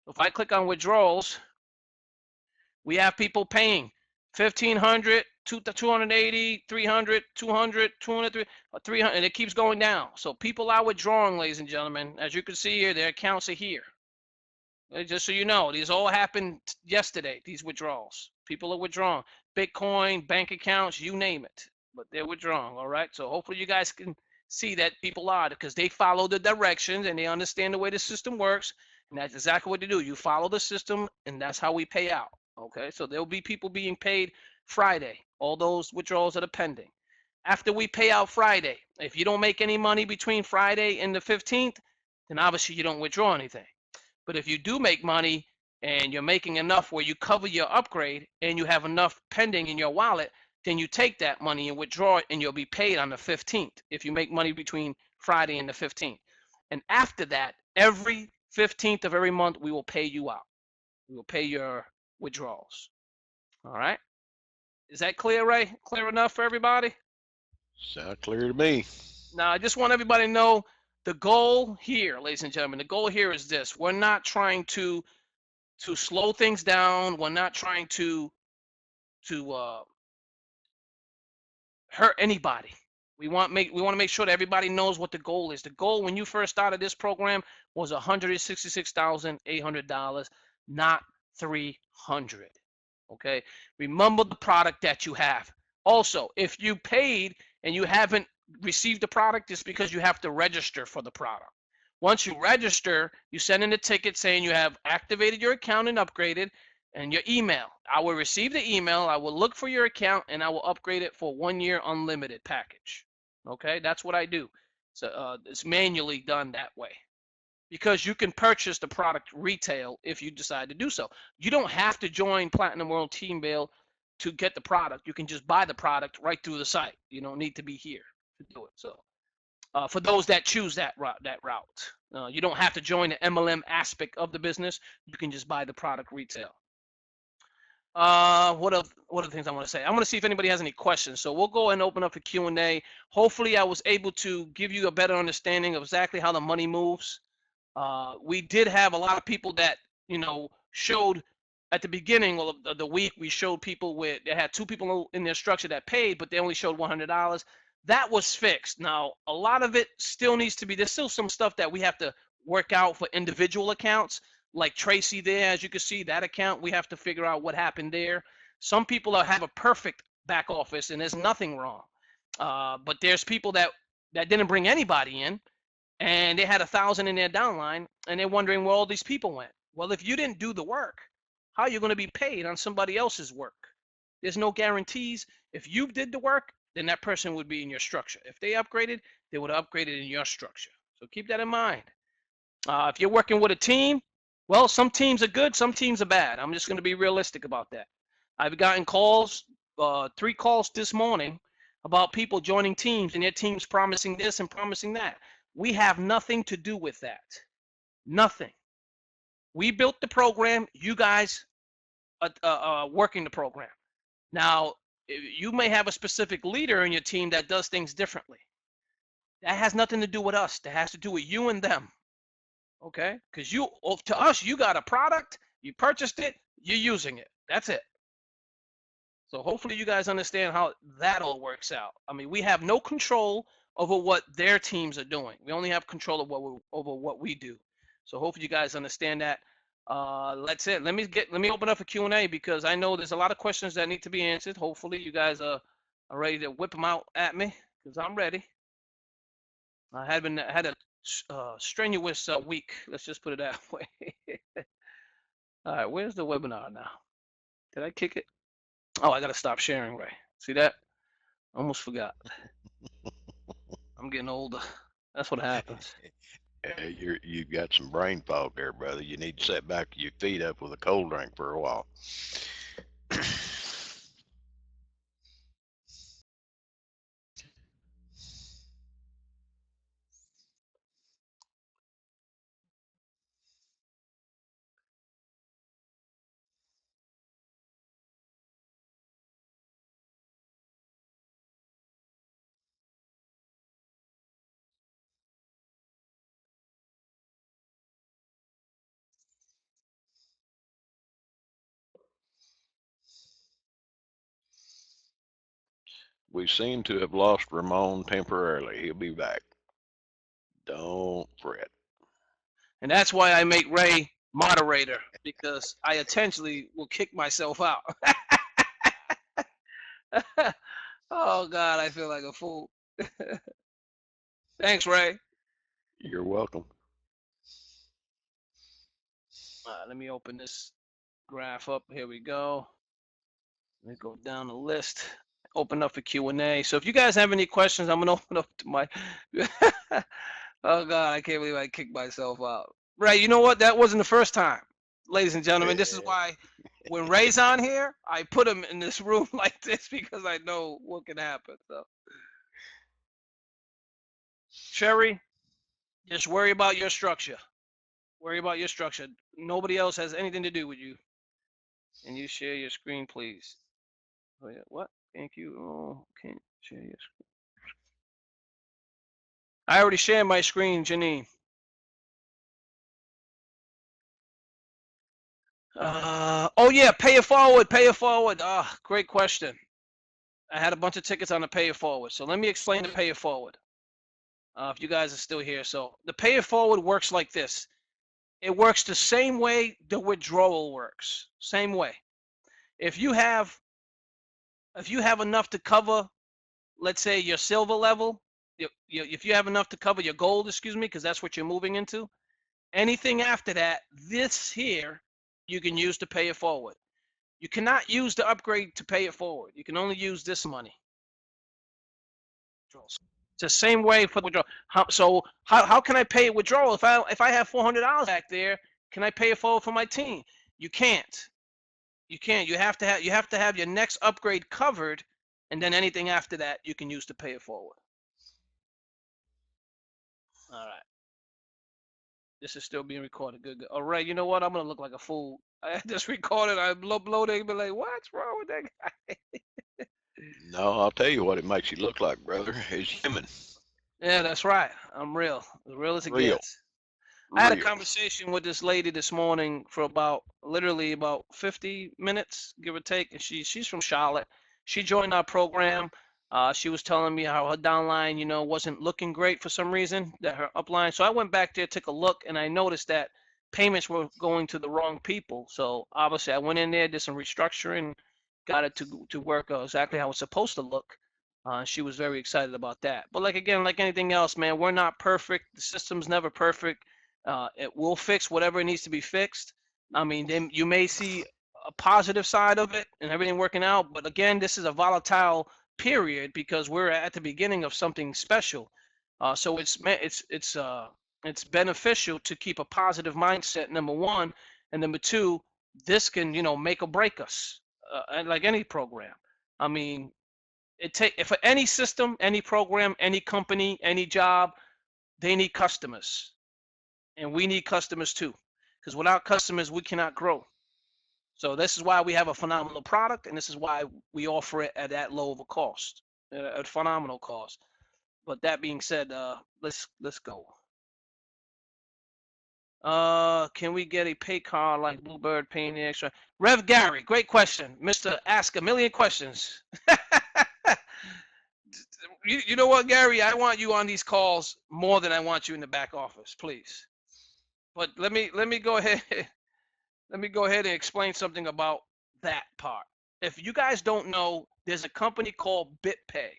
If I click on withdrawals, we have people paying 1,500, 280, 300, 200, 200, 300, and it keeps going down. So people are withdrawing, ladies and gentlemen. As you can see here, their accounts are here. Just so you know, these all happened yesterday, these withdrawals. People are withdrawing. Bitcoin, bank accounts, you name it. But they're withdrawing, all right? So hopefully you guys can see that people are, because they follow the directions and they understand the way the system works. And that's exactly what they do. You follow the system, and that's how we pay out. Okay, so there'll be people being paid Friday, all those withdrawals that are pending. After we pay out Friday, if you don't make any money between Friday and the 15th, then obviously you don't withdraw anything. But if you do make money and you're making enough where you cover your upgrade and you have enough pending in your wallet, then you take that money and withdraw it, and you'll be paid on the 15th if you make money between Friday and the 15th. And after that, every 15th of every month, we will pay you out. We will pay your withdrawals. All right. Is that clear, Ray? Clear enough for everybody? Sound clear to me. Now, I just want everybody to know the goal here, ladies and gentlemen, the goal here is this. We're not trying to slow things down. We're not trying to hurt anybody. We want to make sure that everybody knows what the goal is. The goal when you first started this program was $166,800, not $300. Okay. Remember the product that you have. Also, if you paid and you haven't received the product, it's because you have to register for the product. Once you register, you send in a ticket saying you have activated your account and upgraded, and your email. I will receive the email, I will look for your account, and I will upgrade it for 1 year unlimited package. Okay, that's what I do. So it's manually done that way, because you can purchase the product retail if you decide to do so. You don't have to join Platinum World Team Build to get the product. You can just buy the product right through the site. You don't need to be here to do it. So for those that choose that route, you don't have to join the MLM aspect of the business. You can just buy the product retail. What other things I want to say? I want to see if anybody has any questions. So we'll go and open up a Q&A. Hopefully I was able to give you a better understanding of exactly how the money moves. We did have a lot of people that, showed at the beginning of the week. We showed people they had 2 people in their structure that paid, but they only showed $100. That was fixed. Now, a lot of it still needs to be, there's still some stuff that we have to work out for individual accounts. Like Tracy there, as you can see, that account, we have to figure out what happened there. Some people have a perfect back office and there's nothing wrong. But there's people that didn't bring anybody in, and they had 1,000 in their downline, and they're wondering where all these people went. Well, if you didn't do the work, how are you going to be paid on somebody else's work? There's no guarantees. If you did the work, then that person would be in your structure. If they upgraded, they would have upgraded in your structure. So keep that in mind. If you're working with a team, well, some teams are good, some teams are bad. I'm just going to be realistic about that. I've gotten calls, 3 calls this morning about people joining teams and their teams promising this and promising that. We have nothing to do with that. Nothing. We built the program. You guys are working the program. Now, you may have a specific leader in your team that does things differently. That has nothing to do with us. That has to do with you and them. Okay, because to us, you got a product, you purchased it, you're using it. That's it. So hopefully you guys understand how that all works out. I mean, we have no control over what their teams are doing. We only have control over what we do. So hopefully you guys understand that. That's it. Let me open up a Q&A because I know there's a lot of questions that need to be answered. Hopefully you guys are ready to whip them out at me because I'm ready. I had a strenuous week. Let's just put it that way. All right, where's the webinar now? Did I kick it? Oh, I gotta stop sharing, Ray. See that? Almost forgot. I'm getting older. That's what happens. You've got some brain fog there, brother. You need to sit back your feet up with a cold drink for a while. We seem to have lost Ramon temporarily. He'll be back. Don't fret. And that's why I make Ray moderator, because I intentionally will kick myself out. Oh God, I feel like a fool. Thanks, Ray. You're welcome. Let me open this graph up. Here we go. Let me go down the list. Open up for Q&A. So if you guys have any questions, I'm gonna open up to my. Oh God, I can't believe I kicked myself out. Ray, you know what? That wasn't the first time, ladies and gentlemen. This is why when Ray's on here, I put him in this room like this because I know what can happen. So, Sherry, just worry about your structure. Worry about your structure. Nobody else has anything to do with you. And you share your screen, please. Oh, yeah. What? Thank you. Oh, can't share your screen. I already shared my screen, Janine. Oh yeah, pay it forward, pay it forward. Ah, great question. I had a bunch of tickets on the pay it forward. So let me explain the pay it forward. If you guys are still here. So the pay it forward works like this. It works the same way the withdrawal works. Same way. If you have enough to cover, let's say your silver level, if you have enough to cover your gold, excuse me, because that's what you're moving into, anything after that, this here, you can use to pay it forward. You cannot use the upgrade to pay it forward. You can only use this money. It's the same way for the withdrawal. How can I pay a withdrawal if I have $400 back there? Can I pay it forward for my team? You can't. You can't. You have to have your next upgrade covered, and then anything after that you can use to pay it forward. All right. This is still being recorded. Good. All right. You know what? I'm gonna look like a fool. I just recorded. I'm uploading. Be like, what's wrong with that guy? No, I'll tell you what it makes you look like, brother. Is human. Yeah, that's right. I'm real. As real as it gets. I had a conversation with this lady this morning for literally about 50 minutes, give or take. And she's from Charlotte. She joined our program. She was telling me how her downline, wasn't looking great for some reason, that her upline. So I went back there, took a look, and I noticed that payments were going to the wrong people. So obviously I went in there, did some restructuring, got it to work exactly how it's supposed to look. She was very excited about that. But like anything else, man, we're not perfect. The system's never perfect. It will fix whatever needs to be fixed. I mean, then you may see a positive side of it and everything working out, but again, this is a volatile period because we're at the beginning of something special. So it's beneficial to keep a positive mindset. Number one, and number two, this can make or break us, like any program. I mean, if any system, any program, any company, any job, they need customers. And we need customers too, because without customers, we cannot grow. So this is why we have a phenomenal product, and this is why we offer it at that low of a cost, at a phenomenal cost. But that being said, let's go. Can we get a pay card like Bluebird paying the extra? Rev Gary, great question, Mr. Ask a Million Questions. You know what, Gary? I want you on these calls more than I want you in the back office, please. But let me go ahead. Let me go ahead and explain something about that part. If you guys don't know, there's a company called BitPay.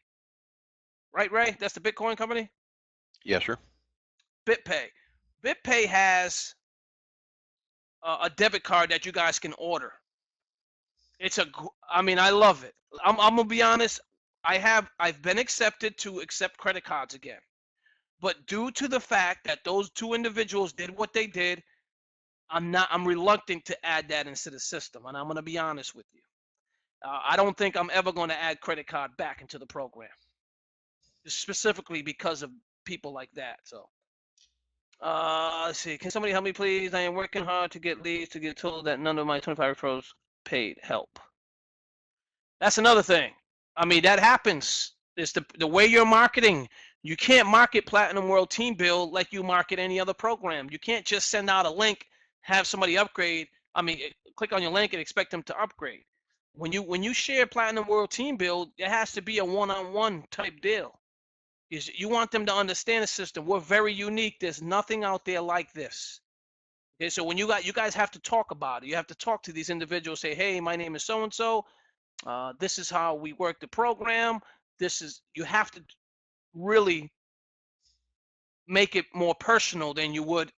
Right, Ray? That's the Bitcoin company? Yes, sir. BitPay. BitPay has a debit card that you guys can order. I mean, I love it. I'm gonna be honest. I've been accepted to accept credit cards again. But due to the fact that those two individuals did what they did, I'm reluctant to add that into the system. And I'm gonna be honest with you. I don't think I'm ever going to add credit card back into the program, specifically because of people like that. So, let's see. Can somebody help me, please? I am working hard to get leads to get told that none of my 25 referrals paid. Help. That's another thing. I mean, that happens. It's the way you're marketing. You can't market Platinum World Team Build like you market any other program. You can't just send out a link, have somebody upgrade. I mean, click on your link and expect them to upgrade. When you share Platinum World Team Build, it has to be a one-on-one type deal. You want them to understand the system. We're very unique. There's nothing out there like this. Okay, so when you guys have to talk about it. You have to talk to these individuals. Say, hey, my name is so and so. This is how we work the program. You have to really make it more personal than you would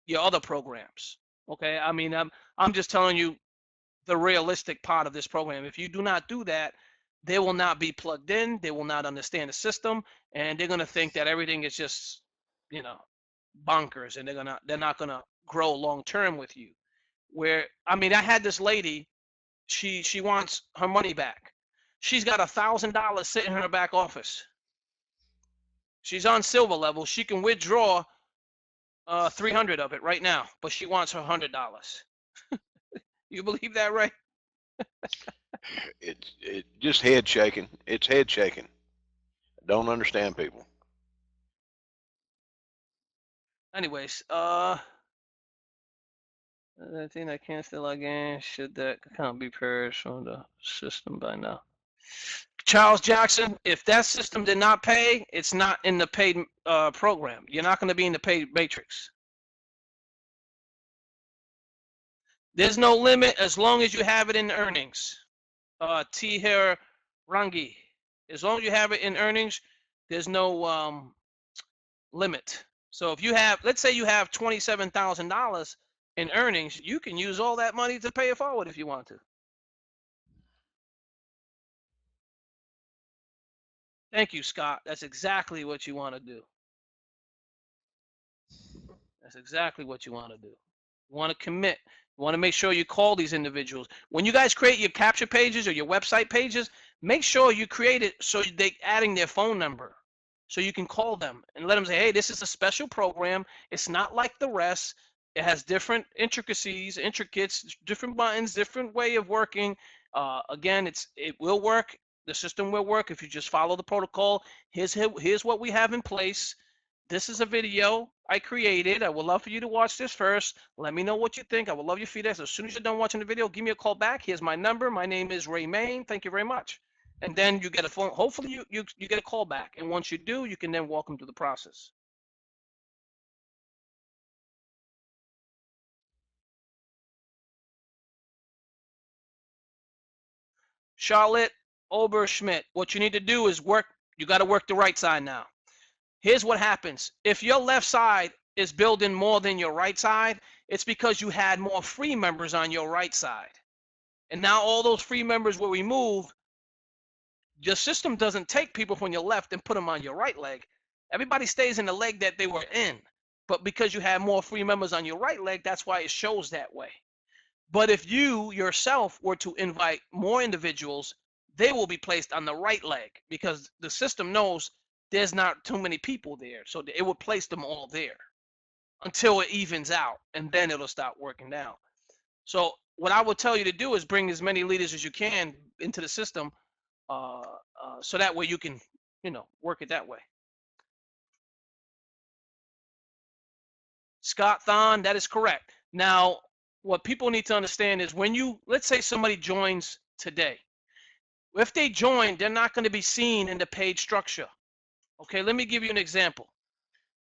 your other programs. Okay, I mean, I'm just telling you the realistic part of this program. If you do not do that, they will not be plugged in. They will not understand the system, and they're gonna think that everything is just, you know, bonkers, and they're not gonna grow long term with you. Where I mean, I had this lady. She wants her money back. She's got $1,000 sitting in her back office. She's on silver level. She can withdraw 300 of it right now, but she wants her $100. You believe that, Ray? It just head shaking. It's head shaking. Don't understand people. Anyways, I think I can't still log in. Should that account be purged from the system by now? Charles Jackson, if that system did not pay, it's not in the paid program. You're not going to be in the paid matrix. There's no limit as long as you have it in earnings. Tiher Rangi, as long as you have it in earnings, there's no limit. So if you have, let's say you have $27,000 in earnings, you can use all that money to pay it forward if you want to. Thank you, Scott. That's exactly what you want to do. That's exactly what you want to do. You want to commit. You want to make sure you call these individuals. When you guys create your capture pages or your website pages, make sure you create it so they adding their phone number. So you can call them and let them say, hey, this is a special program. It's not like the rest. It has different intricates, different buttons, different way of working. Again, it will work. The system will work if you just follow the protocol. Here's what we have in place. This is a video I created. I would love for you to watch this first. Let me know what you think. I would love your feedback. So as soon as you're done watching the video, give me a call back. Here's my number. My name is Ray Main. Thank you very much. And then you get a phone. Hopefully you get a call back. And once you do, you can then walk them through the process. Charlotte Oberschmidt, what you need to do is work. You got to work the right side now. Here's what happens. If your left side is building more than your right side, it's because you had more free members on your right side. And now all those free members will remove. Your system doesn't take people from your left and put them on your right leg. Everybody stays in the leg that they were in. But because you have more free members on your right leg, that's why it shows that way. But if you yourself were to invite more individuals, they will be placed on the right leg because the system knows there's not too many people there. So it would place them all there until it evens out, and then it'll start working down. So what I would tell you to do is bring as many leaders as you can into the system, so that way you can, work it that way. Scott Thon, that is correct. Now, what people need to understand is let's say somebody joins today. If they join, they're not going to be seen in the page structure. Okay, let me give you an example.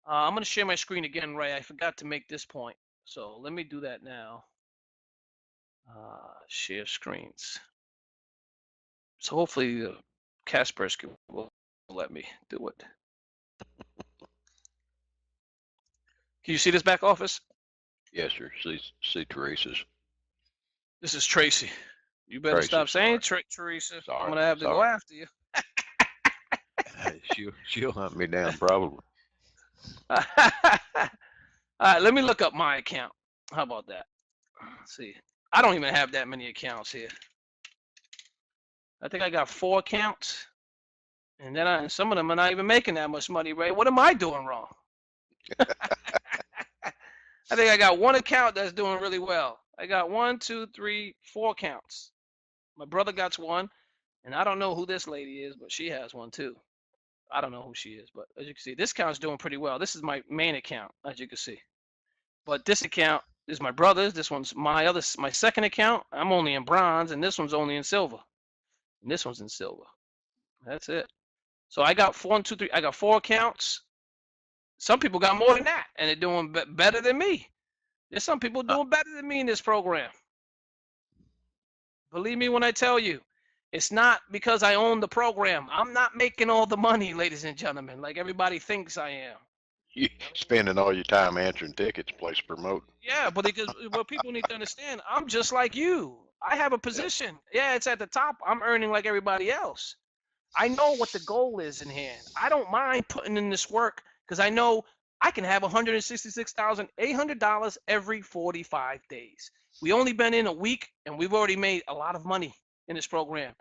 I'm going to share my screen again, Ray. I forgot to make this point. So let me do that now. Share screens. So hopefully Kaspersky will let me do it. Can you see this back office? Yes, sir. See Teresa's. This is Tracy. You better Tracy, stop saying sorry. Teresa. I'm Sorry, gonna have to go sorry. after you. She'll hunt me down probably. All right, let me look up my account. How about that? Let's see. I don't even have that many accounts here. I think I got 4 accounts, and then some of them are not even making that much money, Ray. What am I doing wrong? I think I got 1 account that's doing really well. I got 1, 2, 3, 4 accounts. My brother got 1, and I don't know who this lady is, but she has 1 too. I don't know who she is, but as you can see, this account's doing pretty well. This is my main account, as you can see. But this account is my brother's. This one's my second account. I'm only in bronze, and this one's only in silver. And this one's in silver. That's it. So I got 1, 2, 3. I got 4 accounts. Some people got more than that, and they're doing better than me. There's some people doing better than me in this program. Believe me when I tell you, it's not because I own the program. I'm not making all the money, ladies and gentlemen, like everybody thinks I am. You spending all your time answering tickets, place promoting. Yeah, but because what people need to understand, I'm just like you. I have a position. Yeah, it's at the top. I'm earning like everybody else. I know what the goal is in hand. I don't mind putting in this work because I know I can have $166,800 every 45 days. We only been in a week and we've already made a lot of money in this program,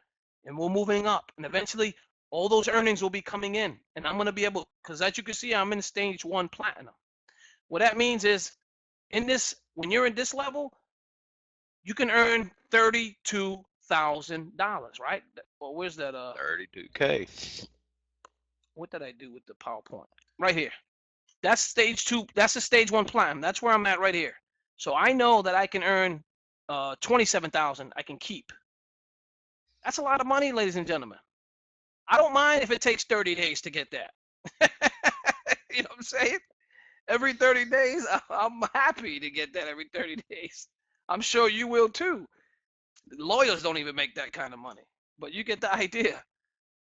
and we're moving up. And eventually, all those earnings will be coming in, and I'm going to be able, because as you can see, I'm in stage 1 platinum. What that means is, when you're in this level, you can earn $32,000, right? Well, where's that? 32K. What did I do with the PowerPoint? Right here. That's stage 2. That's the stage 1 platinum. That's where I'm at right here. So I know that I can earn 27,000. I can keep. That's a lot of money, ladies and gentlemen. I don't mind if it takes 30 days to get that. You know what I'm saying? Every 30 days, I'm happy to get that every 30 days. I'm sure you will too. Lawyers don't even make that kind of money, but you get the idea.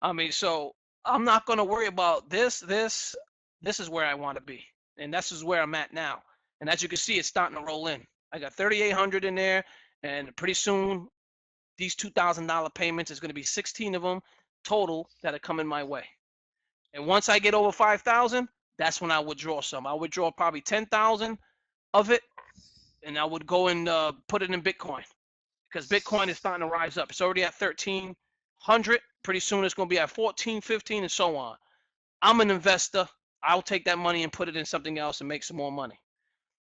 I mean, so I'm not going to worry about this. This is where I want to be, and this is where I'm at now. And as you can see, it's starting to roll in. I got 3,800 in there, and pretty soon, these $2,000 payments is going to be 16 of them total that are coming my way. And once I get over 5,000, that's when I withdraw some. I withdraw probably 10,000 of it, and I would go and put it in Bitcoin, because Bitcoin is starting to rise up. It's already at 1,300. Pretty soon it's going to be at 14, 15, and so on. I'm an investor. I'll take that money and put it in something else and make some more money.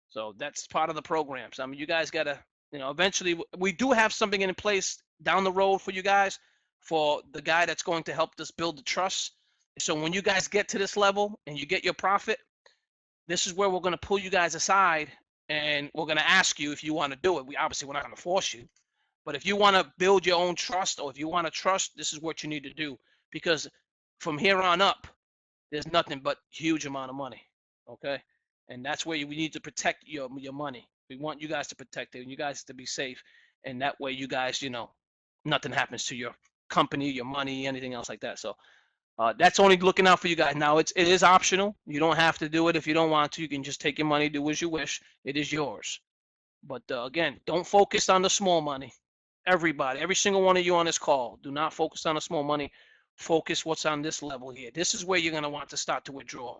So that's part of the programs. I mean, you guys got to, eventually we do have something in place down the road for you guys, for the guy that's going to help us build the trust. So when you guys get to this level and you get your profit, this is where we're going to pull you guys aside, and we're going to ask you if you want to do it. We're not going to force you. But if you want to build your own trust, or if you want to trust, this is what you need to do. Because from here on up, there's nothing but huge amount of money. Okay? And that's where we need to protect your money. We want you guys to protect it and you guys to be safe. And that way you guys, nothing happens to your company, your money, anything else like that. So that's only looking out for you guys. Now, it is optional. You don't have to do it if you don't want to. You can just take your money, do as you wish. It is yours. But again, don't focus on the small money. Everybody, every single one of you on this call, do not focus on the small money. Focus what's on this level here. This is where you're going to want to start to withdraw.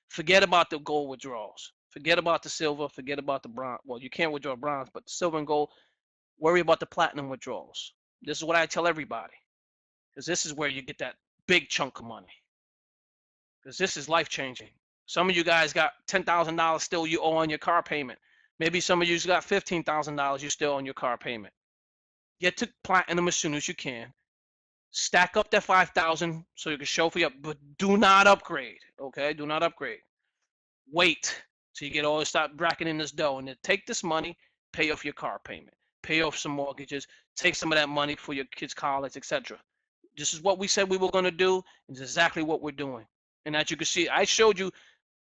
Forget about the gold withdrawals. Forget about the silver. Forget about the bronze. Well, you can't withdraw bronze, but silver and gold, worry about the platinum withdrawals. This is what I tell everybody, because this is where you get that big chunk of money, because this is life-changing. Some of you guys got $10,000 still you owe on your car payment. Maybe some of you got $15,000 you still on your car payment. Get to platinum as soon as you can. Stack up that 5,000 so you can show for you, but do not upgrade. Okay, do not upgrade. Wait till you get all, start bracketing in this dough, and then take this money, pay off your car payment, pay off some mortgages, take some of that money for your kids' college, etc. This is what we said we were going to do. It's exactly what we're doing. And as you can see, I showed you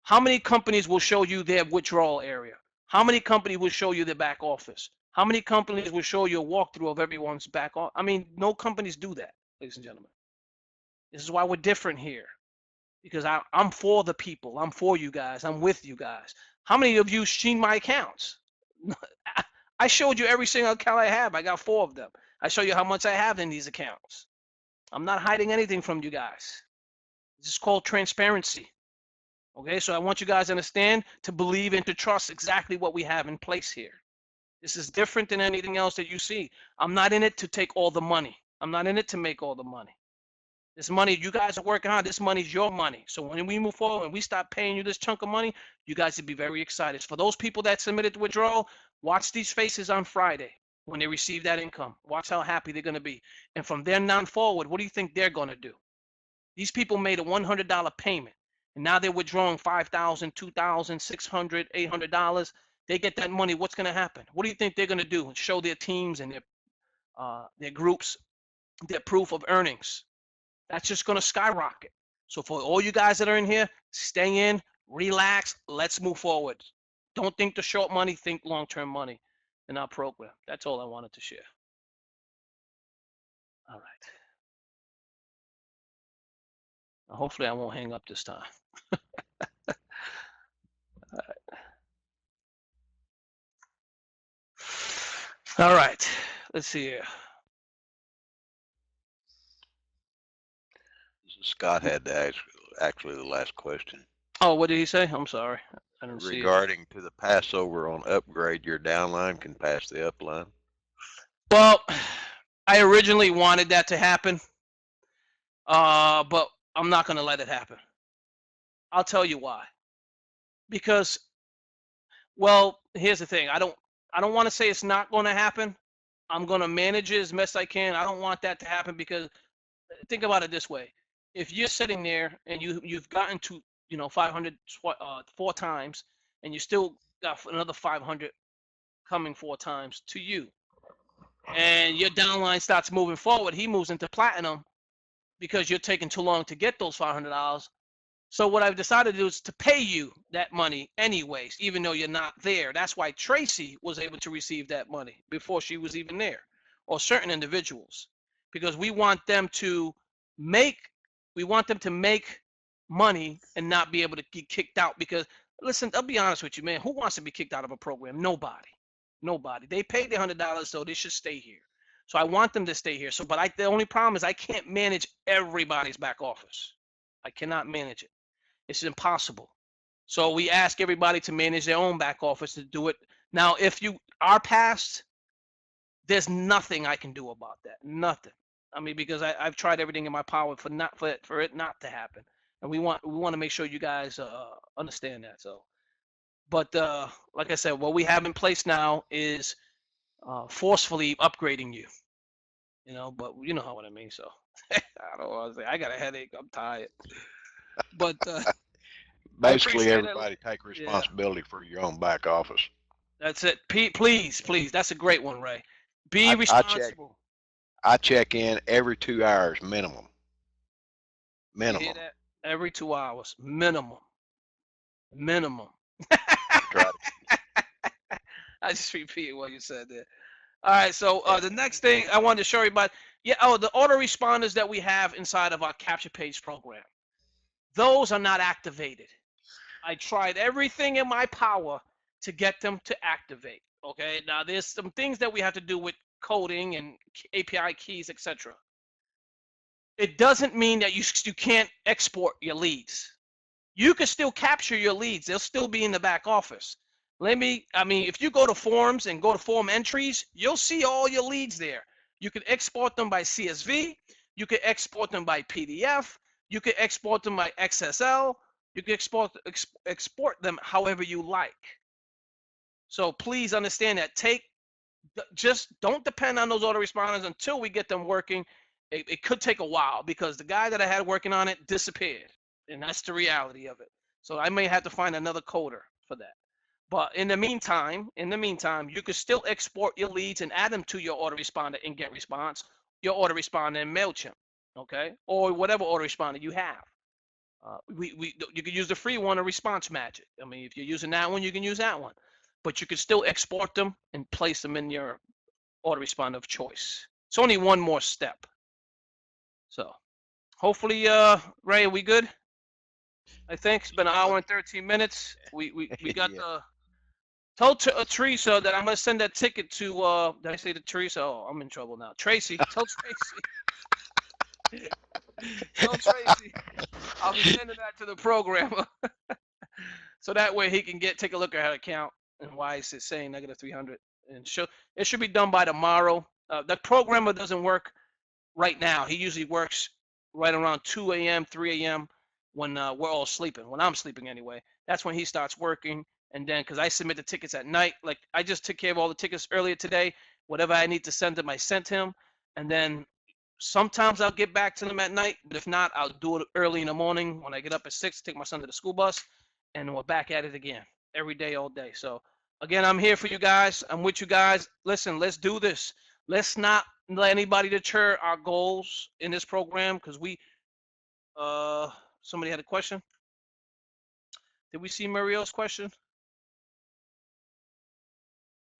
how many companies will show you their withdrawal area. How many companies will show you their back office? How many companies will show you a walkthrough of everyone's back office? I mean, no companies do that, ladies and gentlemen. This is why we're different here, because I'm for the people. I'm for you guys. I'm with you guys. How many of you seen my accounts? I showed you every single account I have. I got 4 of them. I show you how much I have in these accounts. I'm not hiding anything from you guys. This is called transparency. Okay, so I want you guys to understand, to believe, and to trust exactly what we have in place here. This is different than anything else that you see. I'm not in it to take all the money. I'm not in it to make all the money. This money you guys are working hard, this money is your money. So when we move forward and we start paying you this chunk of money, you guys would be very excited. For those people that submitted the withdrawal, watch these faces on Friday when they receive that income. Watch how happy they're going to be. And from then on forward, what do you think they're going to do? These people made a $100 payment, and now they're withdrawing $5,000, $2,000, $600, $800. They get that money. What's going to happen? What do you think they're going to do? Show their teams and their groups their proof of earnings. That's just going to skyrocket. So for all you guys that are in here, stay in, relax, let's move forward. Don't think the short money, think long-term money in our program. That's all I wanted to share. All right. Now, hopefully I won't hang up this time. All right. All right. Let's see here. Scott had to ask actually the last question. Oh, what did he say? I'm sorry. I didn't see it. Regarding to the passover on upgrade, your downline can pass the upline. Well, I originally wanted that to happen, but I'm not going to let it happen. I'll tell you why. Because, well, here's the thing. I don't want to say it's not going to happen. I'm going to manage it as best I can. I don't want that to happen because think about it this way. If you're sitting there and you've gotten to 500 4 times, and you still got another 500 coming 4 times to you, and your downline starts moving forward, he moves into platinum because you're taking too long to get those $500. So what I've decided to do is to pay you that money anyways, even though you're not there. That's why Tracy was able to receive that money before she was even there, or certain individuals, because we want them to make money and not be able to get kicked out. Because listen, I'll be honest with you, man, who wants to be kicked out of a program? Nobody. They paid the $100, so they should stay here. So I want them to stay here. So, but the only problem is I can't manage everybody's back office. I cannot manage it. It's impossible. So we ask everybody to manage their own back office to do it. Now, if you are passed, there's nothing I can do about that. Nothing. I mean, because I've tried everything in my power for it not to happen. And we want to make sure you guys understand that. So, but like I said, what we have in place now is forcefully upgrading you. But you know what I mean. So I don't want to say I got a headache. I'm tired. But basically, everybody take responsibility for your own back office. That's it. Please. That's a great one, Ray. Be responsible. I check in every 2 hours minimum. You hear that? Every 2 hours minimum. I just repeated what you said there. All right, so the next thing I wanted to show everybody, the autoresponders that we have inside of our Capture Page program, those are not activated. I tried everything in my power to get them to activate. Okay, now there's some things that we have to do with coding and API keys, etc. It doesn't mean that you can't export your leads. You can still capture your leads. They'll still be in the back office. If you go to forms and go to form entries, you'll see all your leads there. You can export them by CSV. You can export them by PDF. You can export them by XSL. You can export them however you like. So please understand that. Just don't depend on those autoresponders until we get them working. It could take a while because the guy that I had working on it disappeared, and that's the reality of it. So I may have to find another coder for that. But in the meantime, you can still export your leads and add them to your autoresponder in GetResponse, your autoresponder in MailChimp, okay, or whatever autoresponder you have. You can use the free one or Response Magic. I mean, if you're using that one, you can use that one. but you can still export them and place them in your autoresponder of choice. It's only one more step. So hopefully, Ray, are we good? I think it's been an hour and 13 minutes. We got Yeah. the. Tell Teresa that I'm gonna send that ticket to. Did I say to Teresa? Oh, I'm in trouble now. Tracy, tell Tracy. Tell Tracy. I'll be sending that to the programmer, so that way he can take a look at her account and why it's saying -300. And it should be done by tomorrow. The programmer doesn't work right now. He usually works right around 2 a.m., 3 a.m. when we're all sleeping. When I'm sleeping anyway, that's when he starts working. And then, because I submit the tickets at night, like I just took care of all the tickets earlier today. Whatever I need to send him, I sent him. And then sometimes I'll get back to them at night. But if not, I'll do it early in the morning when I get up at 6, take my son to the school bus, and we're back at it again every day, all day. So again, I'm here for you guys. I'm with you guys. Listen, let's do this. Let's not let anybody deter our goals in this program, because somebody had a question. Did we see Mariel's question?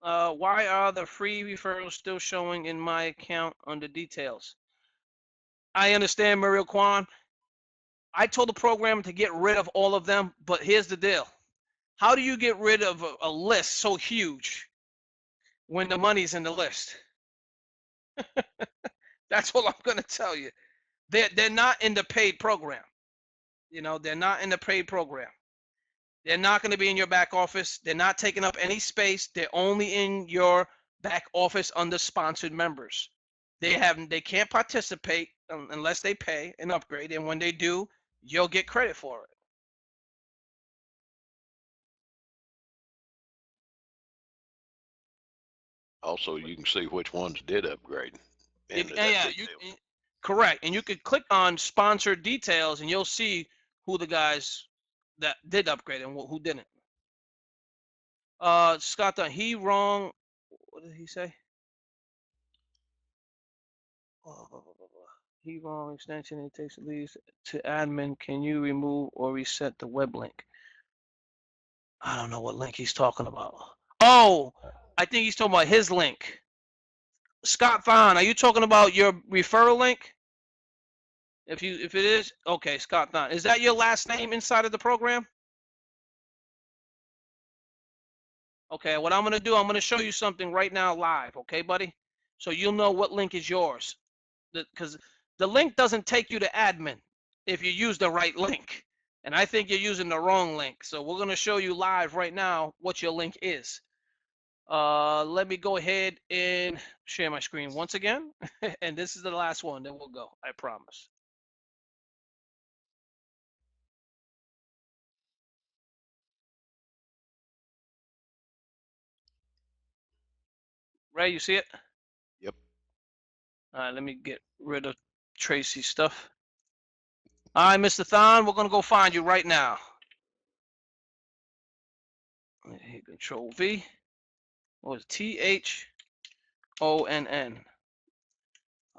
Why are the free referrals still showing in my account under details? I understand, Mariel Kwan. I told the program to get rid of all of them, but here's the deal. How do you get rid of a list so huge when the money's in the list? That's all I'm going to tell you. They're not in the paid program. You know, they're not in the paid program. They're not going to be in your back office. They're not taking up any space. They're only in your back office under sponsored members. They can't participate unless they pay an upgrade, and when they do, you'll get credit for it. Also, you can see which ones did upgrade. Correct. And you could click on sponsored details, and you'll see who the guys that did upgrade and who didn't. Scott, he wrong. What did he say? He wrong extension. It takes at least to admin. Can you remove or reset the web link? I don't know what link he's talking about. Oh, I think he's talking about his link. Scott Thon, are you talking about your referral link? If it is, okay, Scott Thon. Is that your last name inside of the program? Okay, what I'm gonna do, I'm gonna show you something right now live, okay, buddy? So you'll know what link is yours. Because the link doesn't take you to admin if you use the right link. And I think you're using the wrong link. So we're gonna show you live right now what your link is. Let me go ahead and share my screen once again. And this is the last one, then we'll go, I promise. Ray, you see it? Yep. All right, let me get rid of Tracy's stuff. All right, Mr. Thon, we're gonna go find you right now. Hit Control V. What was THONN?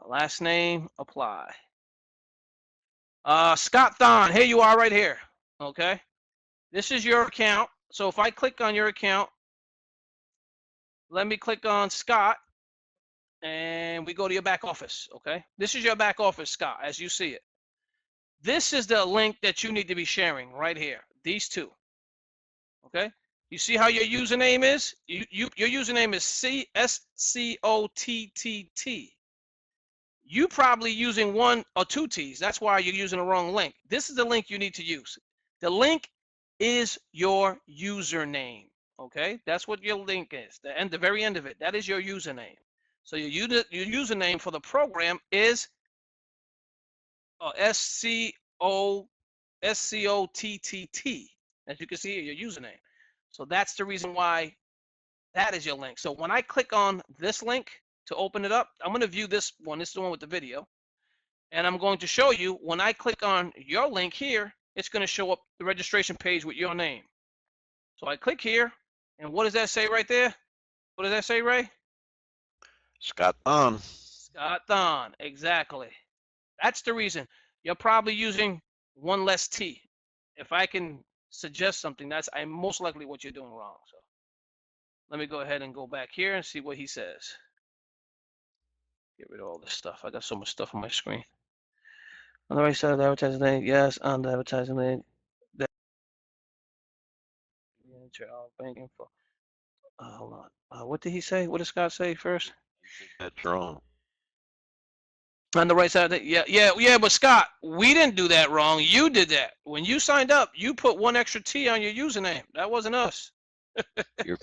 Last name, apply. Scott Thon, here you are right here. Okay. This is your account. So if I click on your account, let me click on Scott, and we go to your back office. Okay. This is your back office, Scott, as you see it. This is the link that you need to be sharing right here. These two. Okay. You see how your username is? Your username is SCOTTT. You probably using 1 or 2 T's. That's why you're using the wrong link. This is the link you need to use. The link is your username. Okay, that's what your link is. The very end of it, that is your username. So your username for the program is SCOTTT. As you can see here, your username. So that's the reason why that is your link. So when I click on this link to open it up, I'm going to view this one. This is the one with the video. And I'm going to show you when I click on your link here, it's going to show up the registration page with your name. So I click here, and what does that say right there? What does that say, Ray? Scott Thon. Scott Thon, exactly. That's the reason. You're probably using 1 less T. If I can suggest something, that's most likely what you're doing wrong. So Let me go ahead and go back here and see what he says. Get rid of all this stuff. I got so much stuff on my screen. On the right side of the advertising link, yes, on the advertising link. Enter our bank info. Hold on. What did he say? What did Scott say first? That's wrong. On the right side, yeah. But Scott, we didn't do that wrong. You did that. When you signed up, you put one extra T on your username. That wasn't us. Your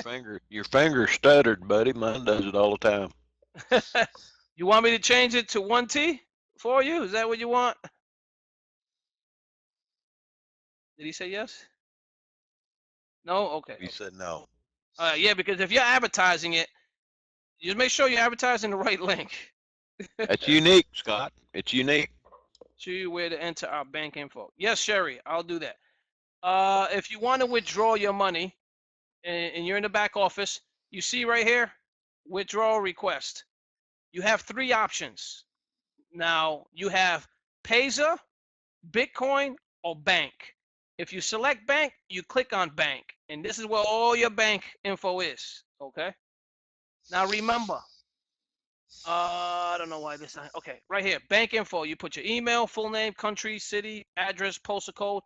finger stuttered, buddy. Mine does it all the time. You want me to change it to 1T for you? Is that what you want? Did he say yes? No? Okay. He said no. Yeah, because if you're advertising it, you make sure you're advertising the right link. That's unique, Scott. It's unique. Show you where to enter our bank info. Yes, Sherry, I'll do that. If you want to withdraw your money and you're in the back office, you see right here, withdrawal request. You have 3 options. Now, you have Payza, Bitcoin, or bank. If you select bank, you click on bank, and this is where all your bank info is, okay? Now, remember, I don't know why this, okay, right here, bank info, you put your email, full name, country, city, address, postal code,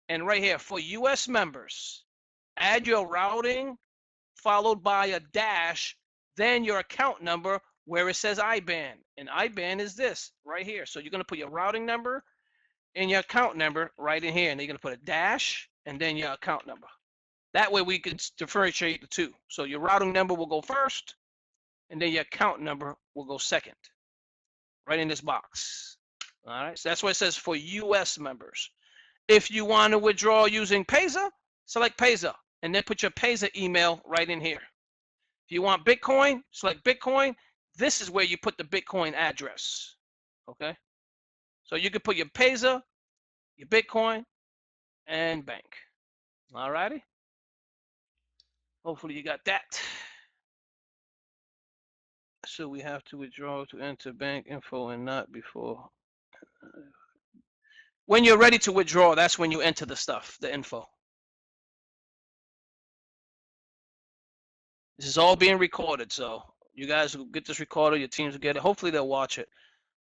and right here, for US members, add your routing, followed by a dash, then your account number, where it says IBAN, and IBAN is this, right here. So you're gonna put your routing number and your account number right in here, and you're gonna put a dash, and then your account number. That way we can differentiate the two. So your routing number will go first, and then your account number will go second, right in this box. All right, so that's what it says for US members. If you want to withdraw using Payza, select Payza, and then put your Payza email right in here. If you want Bitcoin, select Bitcoin. This is where you put the Bitcoin address, okay? So you can put your Payza, your Bitcoin, and bank. All righty? Hopefully you got that. So we have to withdraw to enter bank info and not before. When you're ready to withdraw, that's when you enter the stuff, the info. This is all being recorded, so you guys will get this recorded, your teams will get it. Hopefully they'll watch it.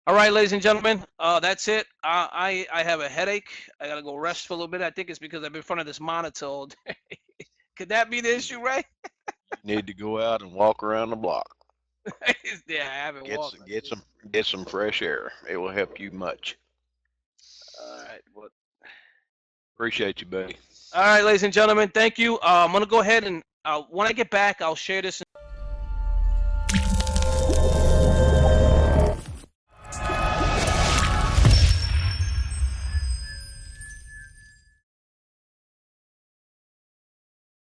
All right, ladies and gentlemen, that's it. I have a headache. I gotta go rest for a little bit. I think it's because I've been in front of this monitor all day. Could that be the issue, Ray? You need to go out and walk around the block. Yeah, I haven't walked. Get some fresh air. It will help you much. All right. Well, appreciate you, buddy. All right, ladies and gentlemen, thank you. I'm gonna go ahead and when I get back, I'll share this.